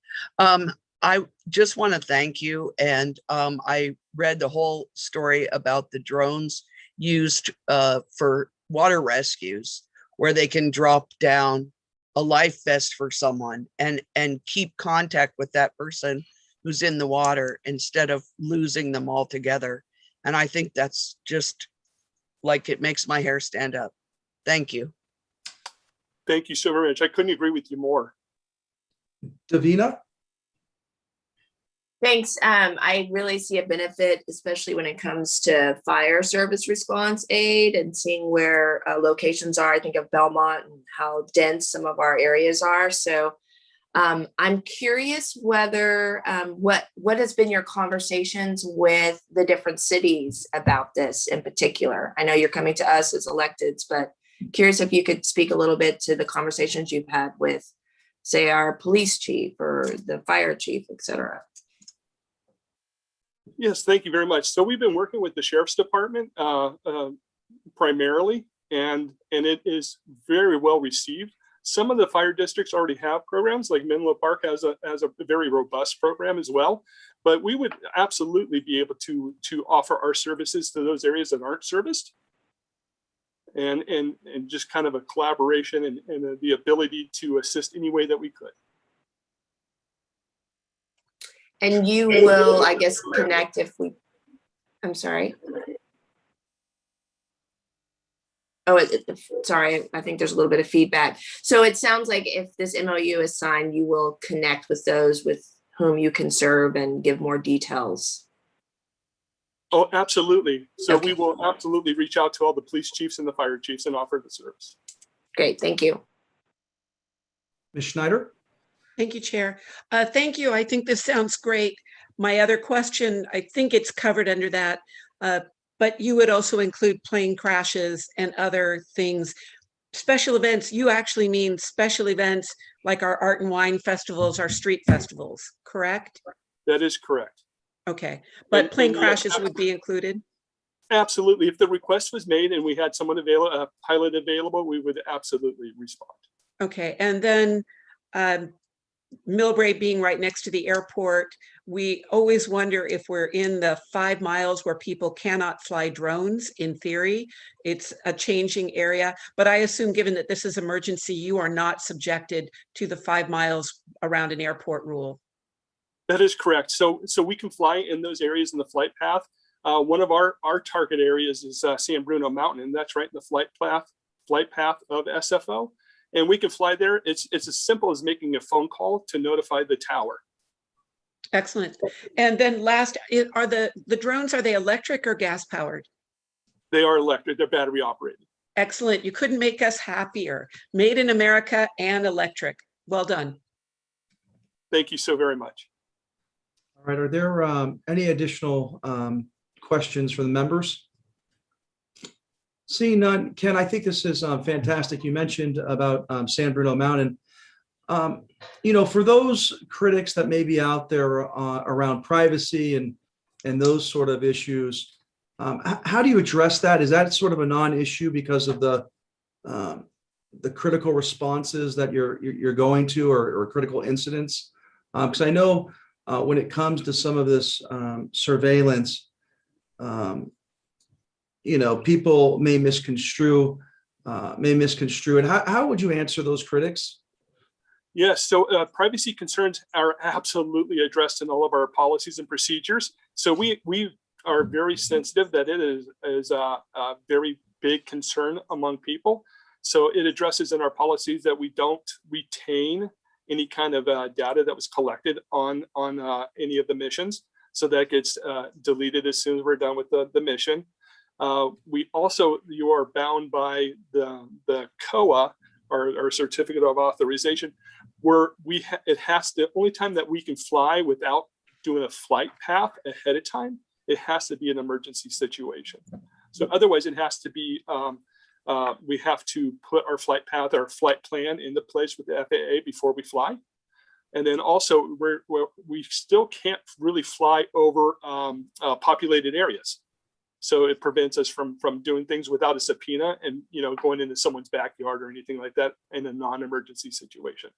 I just want to thank you. And I read the whole story about the drones used for water rescues, where they can drop down a life vest for someone and keep contact with that person who's in the water instead of losing them altogether. And I think that's just like, it makes my hair stand up. Thank you. Thank you so very much. I couldn't agree with you more. Davina? Thanks. I really see a benefit, especially when it comes to fire service response aid and seeing where locations are. I think of Belmont and how dense some of our areas are. So I'm curious whether what has been your conversations with the different cities about this in particular. I know you're coming to us as electeds, but curious if you could speak a little bit to the conversations you've had with, say, our police chief or the fire chief, et cetera. Yes, thank you very much. So we've been working with the Sheriff's Department primarily, and it is very well received. Some of the fire districts already have programs, like Menlo Park has a very robust program as well. But we would absolutely be able to offer our services to those areas that aren't serviced, and just kind of a collaboration and the ability to assist any way that we could. And you will, I guess, connect if we, I'm sorry. Oh, sorry, I think there's a little bit of feedback. So it sounds like if this MOU is signed, you will connect with those with whom you can serve and give more details. Oh, absolutely. So Okay. we will absolutely reach out to all the police chiefs and the fire chiefs and offer the service. Great, thank you. Ms. Schneider? Thank you, Chair. Thank you. I think this sounds great. My other question, I think it's covered under that, but you would also include plane crashes and other things. Special events, you actually mean special events like our art and wine festivals, our street festivals, correct? That is correct. Okay, but And plane yes, crashes would be included? Absolutely. If the request was made and we had someone available, a pilot available, we would absolutely respond. Okay, and then Millbrae being right next to the airport, we always wonder if we're in the 5 miles where people cannot fly drones. In theory, it's a changing area, but I assume given that this is emergency, you are not subjected to the 5 miles around an airport rule. That is correct. So we can fly in those areas in the flight path. One of our target areas is San Bruno Mountain, and that's right in the flight path of SFO. And we can fly there. It's as simple as making a phone call to notify the tower. Excellent. And then last, are the drones, are they electric or gas powered? They are electric. They're battery operated. Excellent. You couldn't make us happier. Made in America and electric. Well done. Thank you so very much. All right, are there any additional questions for the members? Seeing none, Ken, I think this is fantastic. You mentioned about San Bruno Mountain. For those critics that may be out there around privacy and those sort of issues, how do you address that? Is that sort of a non-issue because of the critical responses that you're going to or critical incidents? Because I know when it comes to some of this surveillance, people may misconstrue. And how would you answer those critics? Yes, so privacy concerns are absolutely addressed in all of our policies and procedures. So we are very sensitive that it is a very big concern among people. So it addresses in our policies that we don't retain any kind of data that was collected on any of the missions. So that gets deleted as soon as we're done with the mission. You are bound by the COA, or certificate of authorization, where the only time that we can fly without doing a flight path ahead of time, it has to be an emergency situation. So otherwise it has to be, we have to put our flight path, our flight plan into place with the FAA before we fly. And then also we still can't really fly over populated areas. So it prevents us from doing things without a subpoena and, going into someone's backyard or anything like that in a non-emergency situation.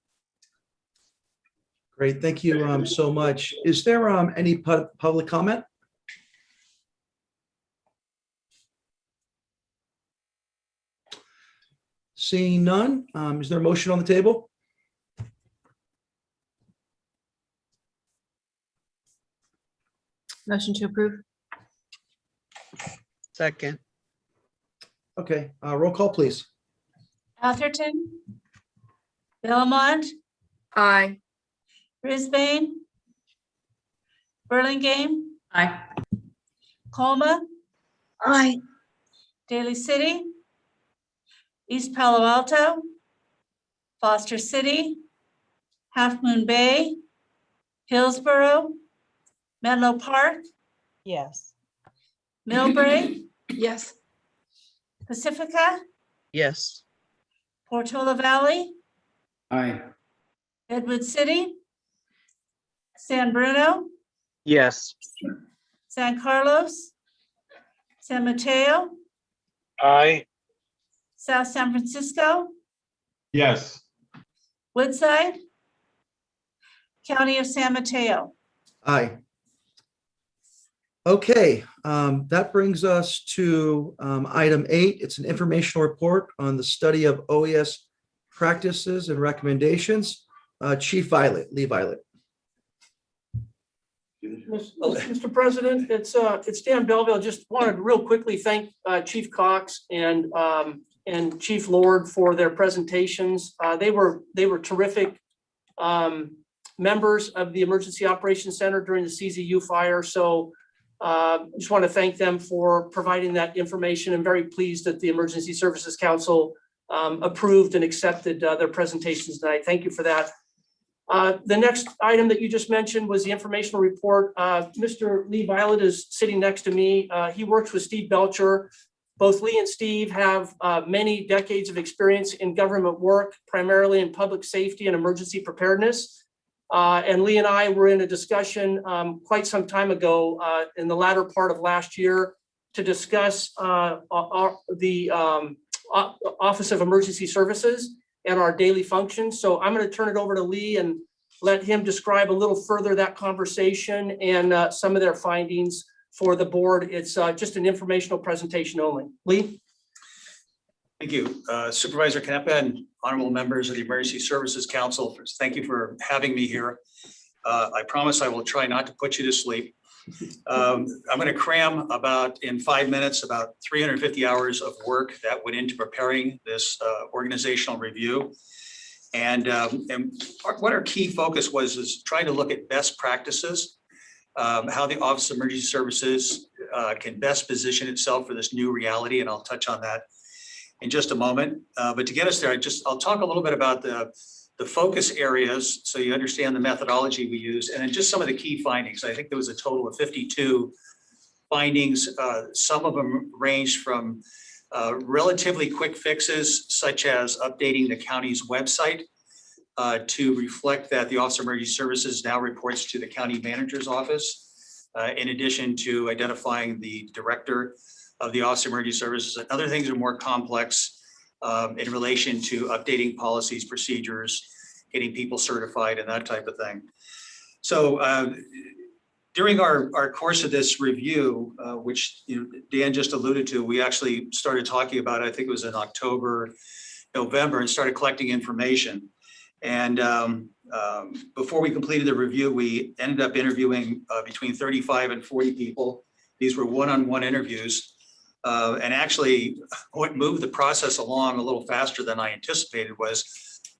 Great, thank you so much. Is there any public comment? Seeing none, is there a motion on the table? Motion to approve. Second. Okay, roll call, please. Atherton, Belmont, Aye. Brisbane, Burlingame, Aye. Colma, Aye. Daly City, East Palo Alto, Foster City, Half Moon Bay, Hillsborough, Menlo Park, Yes. Millbrae, Yes. Pacifica, Yes. Portola Valley, Aye. Redwood City, San Bruno, Yes. San Carlos, San Mateo, Aye. South San Francisco, Yes. Woodside, County of San Mateo. Aye. Okay, that brings us to item 8. It's an informational report on the study of OES practices and recommendations. Chief Lee Violet. Mr. President, it's Dan Belleville. Just wanted to real quickly thank Chief Cox and Chief Lord for their presentations. They were terrific members of the Emergency Operations Center during the CZU fire. So just want to thank them for providing that information. I'm very pleased that the Emergency Services Council approved and accepted their presentations tonight. Thank you for that. The next item that you just mentioned was the informational report. Mr. Lee Violet is sitting next to me. He works with Steve Belcher. Both Lee and Steve have many decades of experience in government work, primarily in public safety and emergency preparedness. And Lee and I were in a discussion quite some time ago in the latter part of last year to discuss the Office of Emergency Services and our daily functions. So I'm going to turn it over to Lee and let him describe a little further that conversation and some of their findings for the board. It's just an informational presentation only. Lee? Thank you, Supervisor Canepa and honorable members of the Emergency Services Council. Thank you for having me here. I promise I will try not to put you to sleep. I'm going to cram in 5 minutes about 350 hours of work that went into preparing this organizational review. And what our key focus was is trying to look at best practices, how the Office of Emergency Services can best position itself for this new reality, and I'll touch on that in just a moment. But to get us there, I'll talk a little bit about the focus areas so you understand the methodology we use, and then just some of the key findings. I think there was a total of 52 findings. Some of them ranged from relatively quick fixes, such as updating the county's website to reflect that the Office of Emergency Services now reports to the county manager's office, in addition to identifying the director of the Office of Emergency Services. And other things are more complex in relation to updating policies, procedures, getting people certified, and that type of thing. So during our course of this review, which Dan just alluded to, we actually started talking about, I think it was in October, November, and started collecting information. And before we completed the review, we ended up interviewing between 35 and 40 people. These were one-on-one interviews. And actually, what moved the process along a little faster than I anticipated was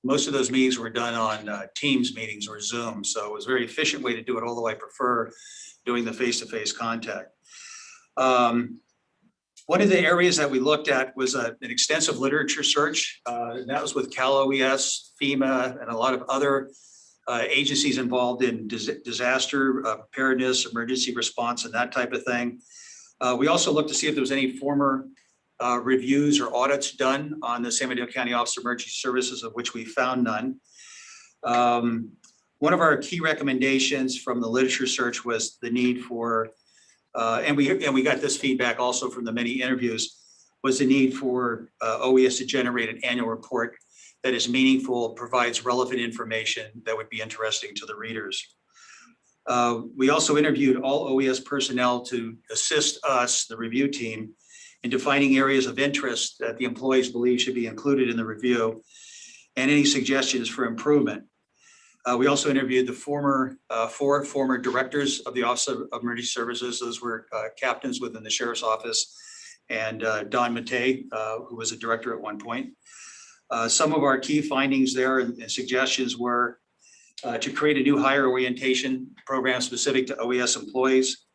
most of those meetings were done on Teams meetings or Zoom. So it was a very efficient way to do it, although I prefer doing the face-to-face contact. One of the areas that we looked at was an extensive literature search. That was with Cal OES, FEMA, and a lot of other agencies involved in disaster preparedness, emergency response, and that type of thing. We also looked to see if there was any former reviews or audits done on the San Mateo County Office of Emergency Services, of which we found none. One of our key recommendations from the literature search was the need for And we got this feedback also from the many interviews, was the need for OES to generate an annual report that is meaningful, provides relevant information that would be interesting to the readers. We also interviewed all OES personnel to assist us, the review team, in defining areas of interest that the employees believe should be included in the review and any suggestions for improvement. We also interviewed the four former directors of the Office of Emergency Services. Those were captains within the Sheriff's Office, and Don Matei, who was a director at one point. Some of our key findings there and suggestions were to create a new hire orientation program specific to OES employees,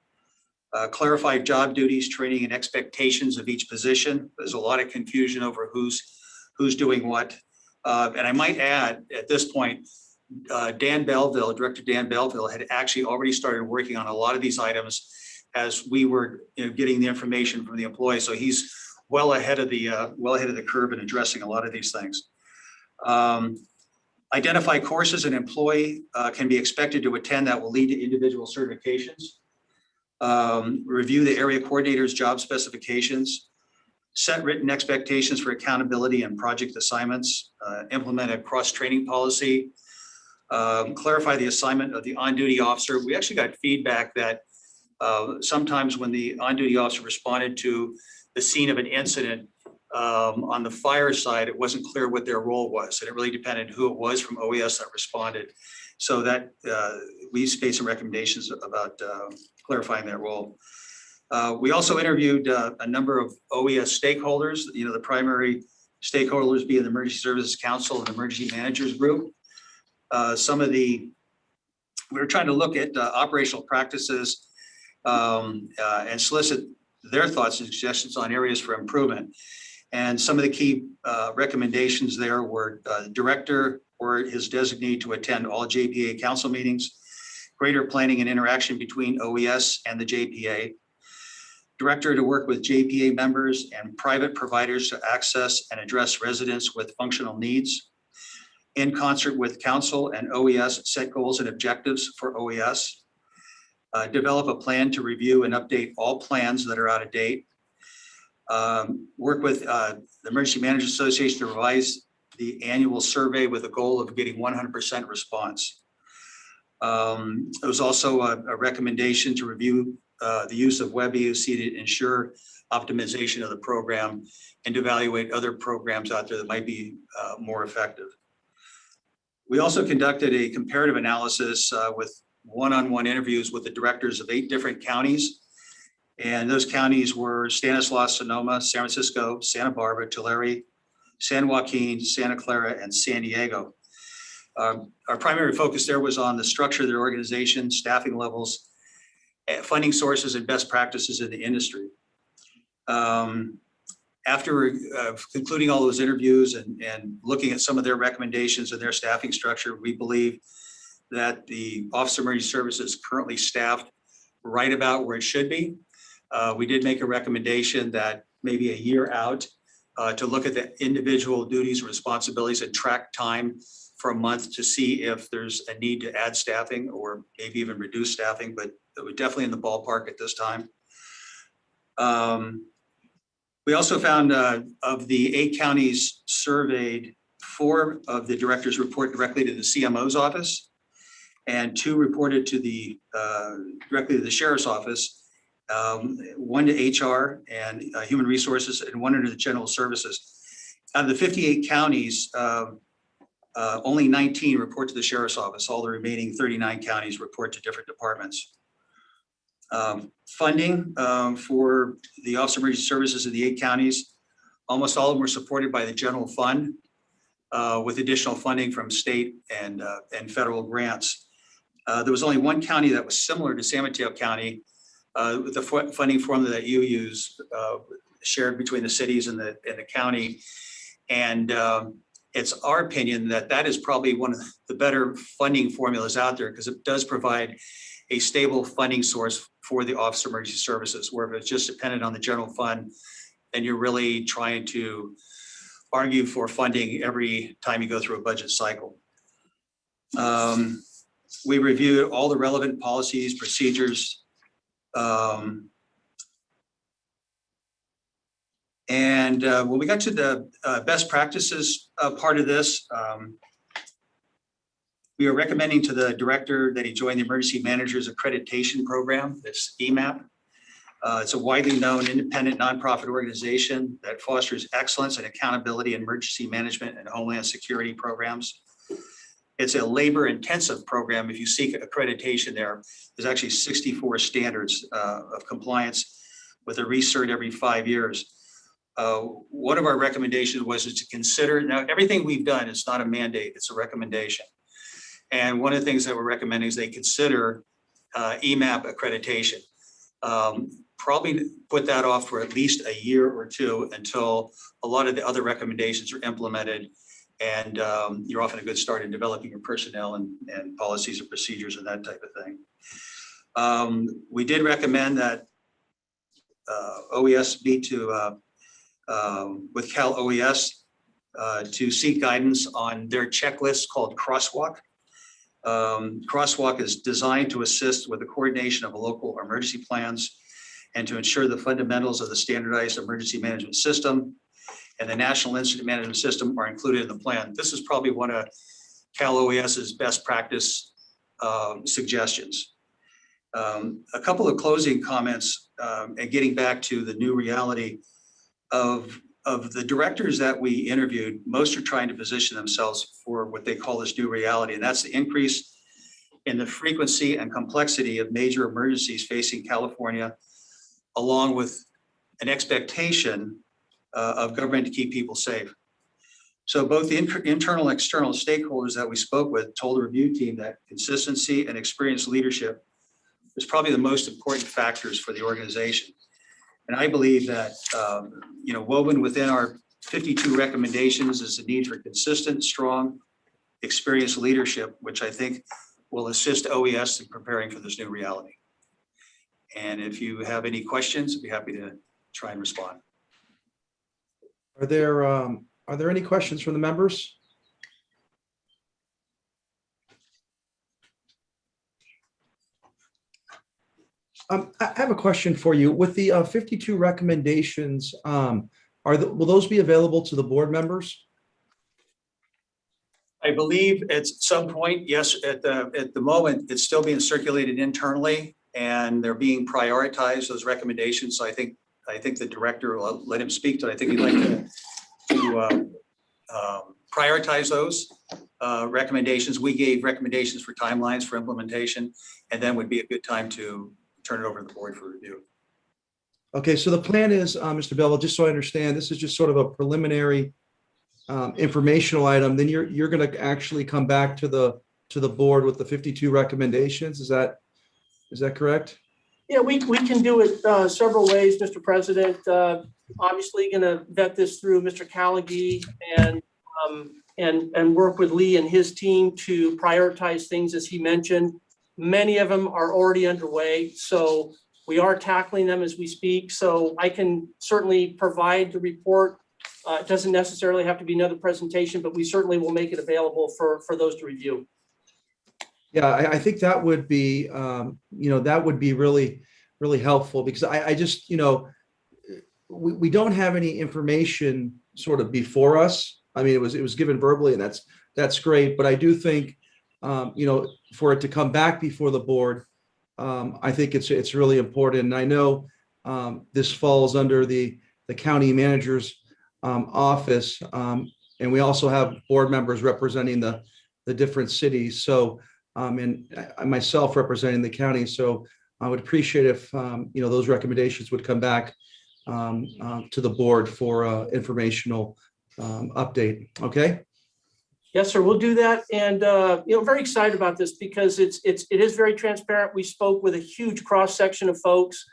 clarify job duties, training, and expectations of each position. There's a lot of confusion over who's doing what. And I might add at this point, Dan Belleville, Director Dan Belleville, had actually already started working on a lot of these items as we were getting the information from the employees. So he's well ahead of the curve in addressing a lot of these things. Identify courses an employee can be expected to attend that will lead to individual certifications. Review the area coordinator's job specifications. Set written expectations for accountability and project assignments. Implement a cross-training policy. Clarify the assignment of the on-duty officer. We actually got feedback that sometimes when the on-duty officer responded to the scene of an incident, on the fire side, it wasn't clear what their role was, and it really depended who it was from OES that responded. So that we made some recommendations about clarifying that role. We also interviewed a number of OES stakeholders, the primary stakeholders being the Emergency Services Council and Emergency Managers Group. We were trying to look at operational practices and solicit their thoughts and suggestions on areas for improvement. And some of the key recommendations there were the director or his designee to attend all JPA council meetings, greater planning and interaction between OES and the JPA, director to work with JPA members and private providers to access and address residents with functional needs, in concert with council and OES, set goals and objectives for OES, develop a plan to review and update all plans that are out of date, work with the Emergency Managers Association to revise the annual survey with a goal of getting 100% response. It was also a recommendation to review the use of web EOC to ensure optimization of the program and to evaluate other programs out there that might be more effective. We also conducted a comparative analysis with one-on-one interviews with the directors of 8 different counties. And those counties were Stanislaus, Sonoma, San Francisco, Santa Barbara, Tulare, San Joaquin, Santa Clara, and San Diego. Our primary focus there was on the structure of their organization, staffing levels, funding sources, and best practices in the industry. After concluding all those interviews and looking at some of their recommendations and their staffing structure, we believe that the Office of Emergency Services is currently staffed right about where it should be. We did make a recommendation that maybe a year out to look at the individual duties and responsibilities and track time for a month to see if there's a need to add staffing or maybe even reduce staffing, but we're definitely in the ballpark at this time. We also found of the 8 counties surveyed, 4 of the directors report directly to the CMO's office, and 2 reported to the directly to the Sheriff's Office, 1 to HR and Human Resources, and 1 under the General Services. Out of the 58 counties, only 19 report to the Sheriff's Office. All the remaining 39 counties report to different departments. Funding for the Office of Emergency Services in the 8 counties, almost all of them were supported by the general fund with additional funding from state and federal grants. There was only 1 county that was similar to San Mateo County with the funding formula that you use shared between the cities and the county. And it's our opinion that that is probably one of the better funding formulas out there because it does provide a stable funding source for the Office of Emergency Services, where if it's just dependent on the general fund, then you're really trying to argue for funding every time you go through a budget cycle. We reviewed all the relevant policies, procedures, When we got to the best practices part of this, we are recommending to the director that he join the Emergency Managers Accreditation Program, that's EMAP. It's a widely known independent nonprofit organization that fosters excellence and accountability in emergency management and homeland security programs. It's a labor-intensive program. If you seek accreditation there's actually 64 standards of compliance with a recert every 5 years. One of our recommendations was to consider, now everything we've done is not a mandate, it's a recommendation. And one of the things that we're recommending is they consider EMAP accreditation. Probably put that off for at least a year or two until a lot of the other recommendations are implemented, and you're off in a good start in developing your personnel and policies and procedures and that type of thing. We did recommend that OES meet with Cal OES to seek guidance on their checklist called Crosswalk. Crosswalk is designed to assist with the coordination of local emergency plans and to ensure the fundamentals of the standardized emergency management system and the National Incident Management System are included in the plan. This is probably one of Cal OES's best practice suggestions. A couple of closing comments and getting back to the new reality of the directors that we interviewed. Most are trying to position themselves for what they call this new reality, and that's the increase in the frequency and complexity of major emergencies facing California, along with an expectation of government to keep people safe. So both the internal and external stakeholders that we spoke with told the review team that consistency and experienced leadership is probably the most important factors for the organization. And I believe that, woven within our 52 recommendations is the need for consistent, strong, experienced leadership, which I think will assist OES in preparing for this new reality. And if you have any questions, I'd be happy to try and respond. Are there any questions from the members? I have a question for you. With the 52 recommendations, will those be available to the board members? I believe at some point, yes. At the moment, it's still being circulated internally, and they're being prioritized, those recommendations. So I think the director will let him speak to it. I think he'd like to prioritize those recommendations. We gave recommendations for timelines for implementation, and then would be a good time to turn it over to the board for review. Okay, so the plan is, Mr. Belville, just so I understand, this is just sort of a preliminary informational item. Then you're going to actually come back to the board with the 52 recommendations. Is that correct? Yeah, we can do it several ways, Mr. President. Obviously, going to vet this through Mr. Callaghy and work with Lee and his team to prioritize things as he mentioned. Many of them are already underway, so we are tackling them as we speak. So I can certainly provide the report. It doesn't necessarily have to be another presentation, but we certainly will make it available for those to review. Yeah, I think that would be, that would be really, really helpful, because I just, we don't have any information sort of before us. I mean, it was given verbally, and that's great. But I do think, for it to come back before the board, I think it's really important. And I know this falls under the county manager's office, and we also have board members representing the different cities. So, and myself representing the county. So I would appreciate if those recommendations would come back to the board for informational update. Okay. Yes, sir. We'll do that. And, very excited about this because it is very transparent. We spoke with a huge cross section of folks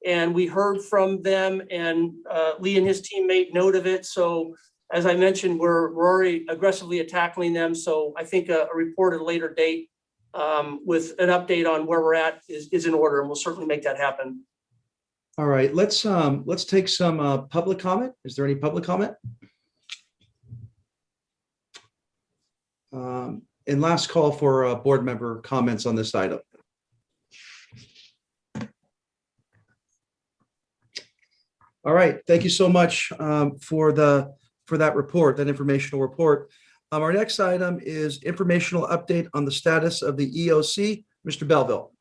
and we heard from them, and Lee and his team made note of it. So as I mentioned, we're already aggressively tackling them. So I think a report at a later date with an update on where we're at is in order, and we'll certainly make that happen. All right, let's take some public comment. Is there any public comment? And last call for board member comments on this item. All right, thank you so much for that report, that informational report. Our next item is informational update on the status of the EOC. Mr. Belleville.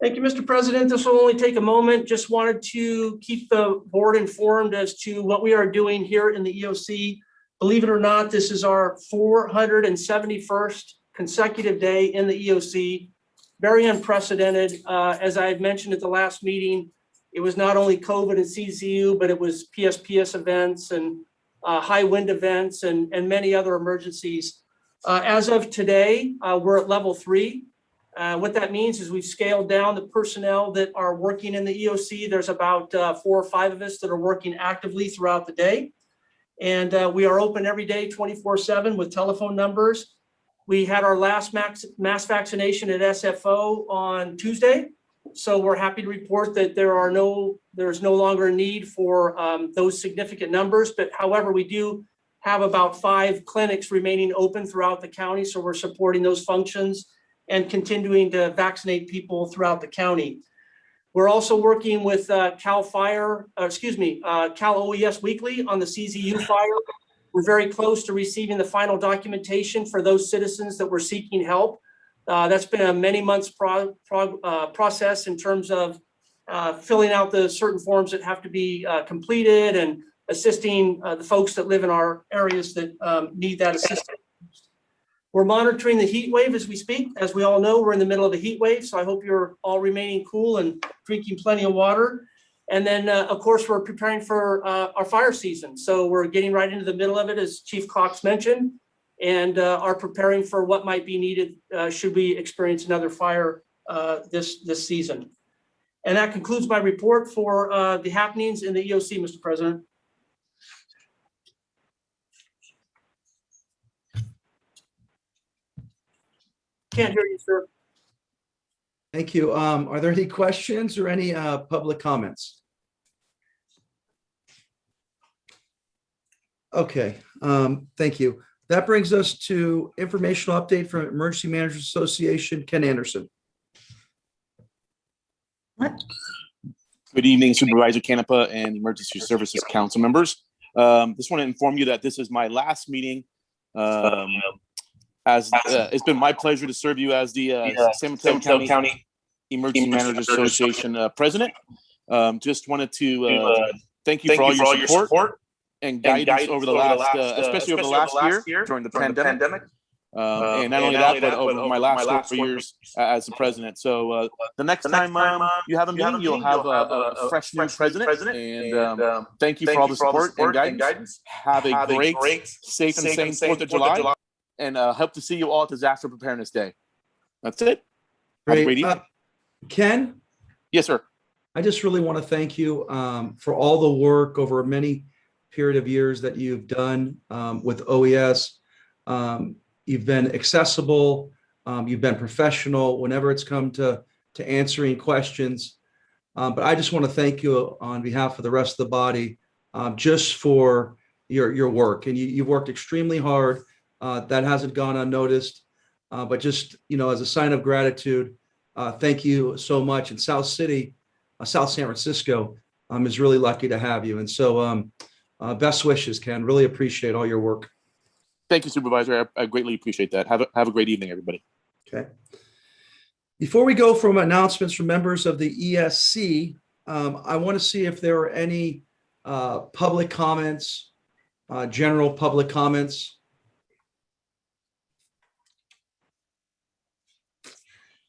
Thank you, Mr. President. This will only take a moment. Just wanted to keep the board informed as to what we are doing here in the EOC. Believe it or not, this is our 471st consecutive day in the EOC. Very unprecedented. As I had mentioned at the last meeting, it was not only COVID and CZU, but it was PSPS events and high wind events and many other emergencies. As of today, we're at level 3. What that means is we've scaled down the personnel that are working in the EOC. There's about 4 or 5 of us that are working actively throughout the day. And we are open every day, 24/7 with telephone numbers. We had our last mass vaccination at SFO on Tuesday. So we're happy to report that there's no longer a need for those significant numbers. But however, we do have about 5 clinics remaining open throughout the county. So we're supporting those functions and continuing to vaccinate people throughout the county. We're also working with Cal OES Weekly on the CZU fire. We're very close to receiving the final documentation for those citizens that were seeking help. That's been a many months process in terms of filling out the certain forms that have to be completed and assisting the folks that live in our areas that need that assistance. We're monitoring the heat wave as we speak. As we all know, we're in the middle of a heat wave, so I hope you're all remaining cool and drinking plenty of water. And then, of course, we're preparing for our fire season. So we're getting right into the middle of it, as Chief Cox mentioned, and are preparing for what might be needed should we experience another fire this season. And that concludes my report for the happenings in the EOC, Mr. President. Can't hear you, sir. Thank you. Are there any questions or any public comments? Okay, thank you. That brings us to informational update from Emergency Managers Association, Ken Anderson. Good evening, Supervisor Canepa and Emergency Services Council members. Just want to inform you that this is my last meeting. It's been my pleasure to serve you as the San Mateo County Emergency Managers Association president. Just wanted to thank you for all your support and guidance over the last, especially over the last year during the pandemic. And not only that, but over my last 4 years as the president. So the next time you have a meeting, you'll have a fresh new president. And thank you for all the support and guidance. Have a great, safe and sane 4th of July. And hope to see you all at Disaster Preparedness Day. That's it. Have a great evening. Ken? Yes, sir. I just really want to thank you for all the work over a many period of years that you've done with OES. You've been accessible. You've been professional whenever it's come to answering questions. But I just want to thank you on behalf of the rest of the body just for your work. And you've worked extremely hard. That hasn't gone unnoticed, but just, as a sign of gratitude, thank you so much. And South City, South San Francisco is really lucky to have you. And so best wishes, Ken. Really appreciate all your work. Thank you, Supervisor. I greatly appreciate that. Have a great evening, everybody. Okay. Before we go from announcements from members of the ESC, I want to see if there are any public comments, general public comments.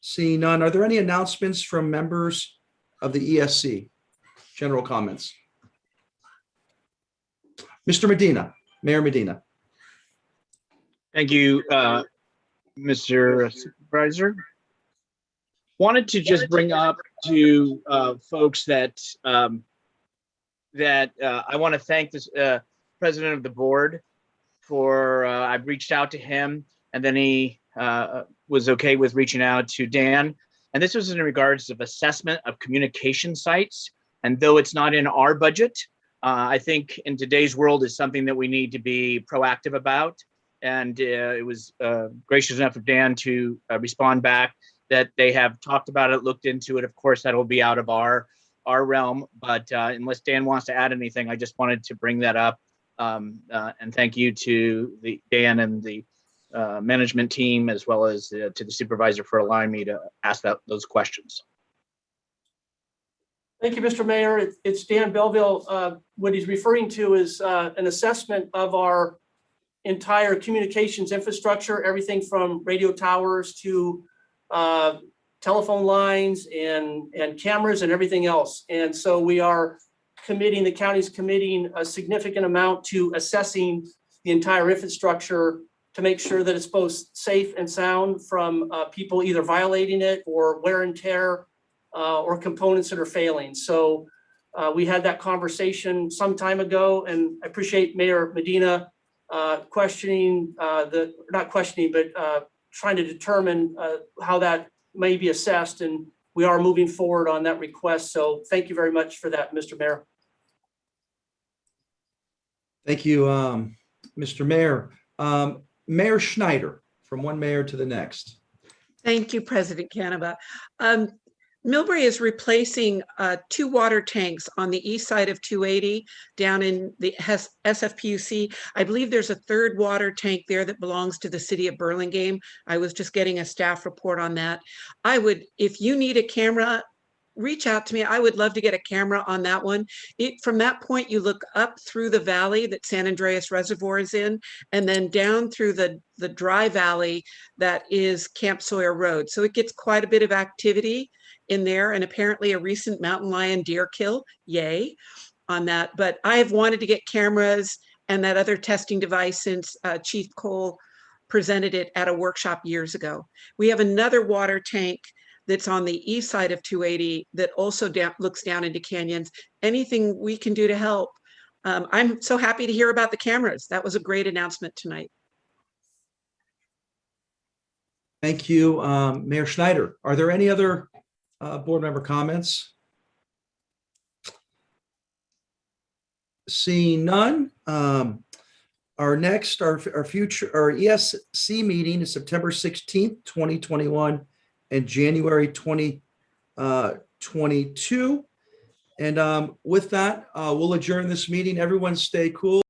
Seeing none, are there any announcements from members of the ESC? General comments. Mr. Medina, Mayor Medina. Thank you, Mr. Supervisor. Wanted to just bring up to folks that I want to thank this president of the board for, I've reached out to him and then he was okay with reaching out to Dan. And this was in regards of assessment of communication sites. And though it's not in our budget, I think in today's world is something that we need to be proactive about. And it was gracious enough of Dan to respond back that they have talked about it, looked into it. Of course, that will be out of our our realm, but unless Dan wants to add anything, I just wanted to bring that up. And thank you to Dan and the management team, as well as to the supervisor for allowing me to ask those questions. Thank you, Mr. Mayor. It's Dan Belleville. What he's referring to is an assessment of our entire communications infrastructure, everything from radio towers to telephone lines and cameras and everything else. And so we are the county's committing a significant amount to assessing the entire infrastructure to make sure that it's both safe and sound from people either violating it or wear and tear or components that are failing. So we had that conversation some time ago, and I appreciate Mayor Medina trying to determine how that may be assessed, and we are moving forward on that request. So thank you very much for that, Mr. Mayor. Thank you, Mr. Mayor. Mayor Schneider, from one mayor to the next. Thank you, President Canova. Millbrae is replacing 2 water tanks on the east side of 280 down in the SFPUC. I believe there's a 3rd water tank there that belongs to the city of Burlingame. I was just getting a staff report on that. If you need a camera, reach out to me. I would love to get a camera on that one. From that point, you look up through the valley that San Andreas Reservoir is in, and then down through the dry valley that is Camp Sawyer Road. So it gets quite a bit of activity in there, and apparently a recent mountain lion deer kill, yay, on that. But I have wanted to get cameras and that other testing device since Chief Cole presented it at a workshop years ago. We have another water tank that's on the east side of 280 that also looks down into canyons. Anything we can do to help. I'm so happy to hear about the cameras. That was a great announcement tonight. Thank you, Mayor Schneider. Are there any other board member comments? Seeing none, our ESC meeting is September 16th, 2021 and January 2022. And with that, we'll adjourn this meeting. Everyone stay cool.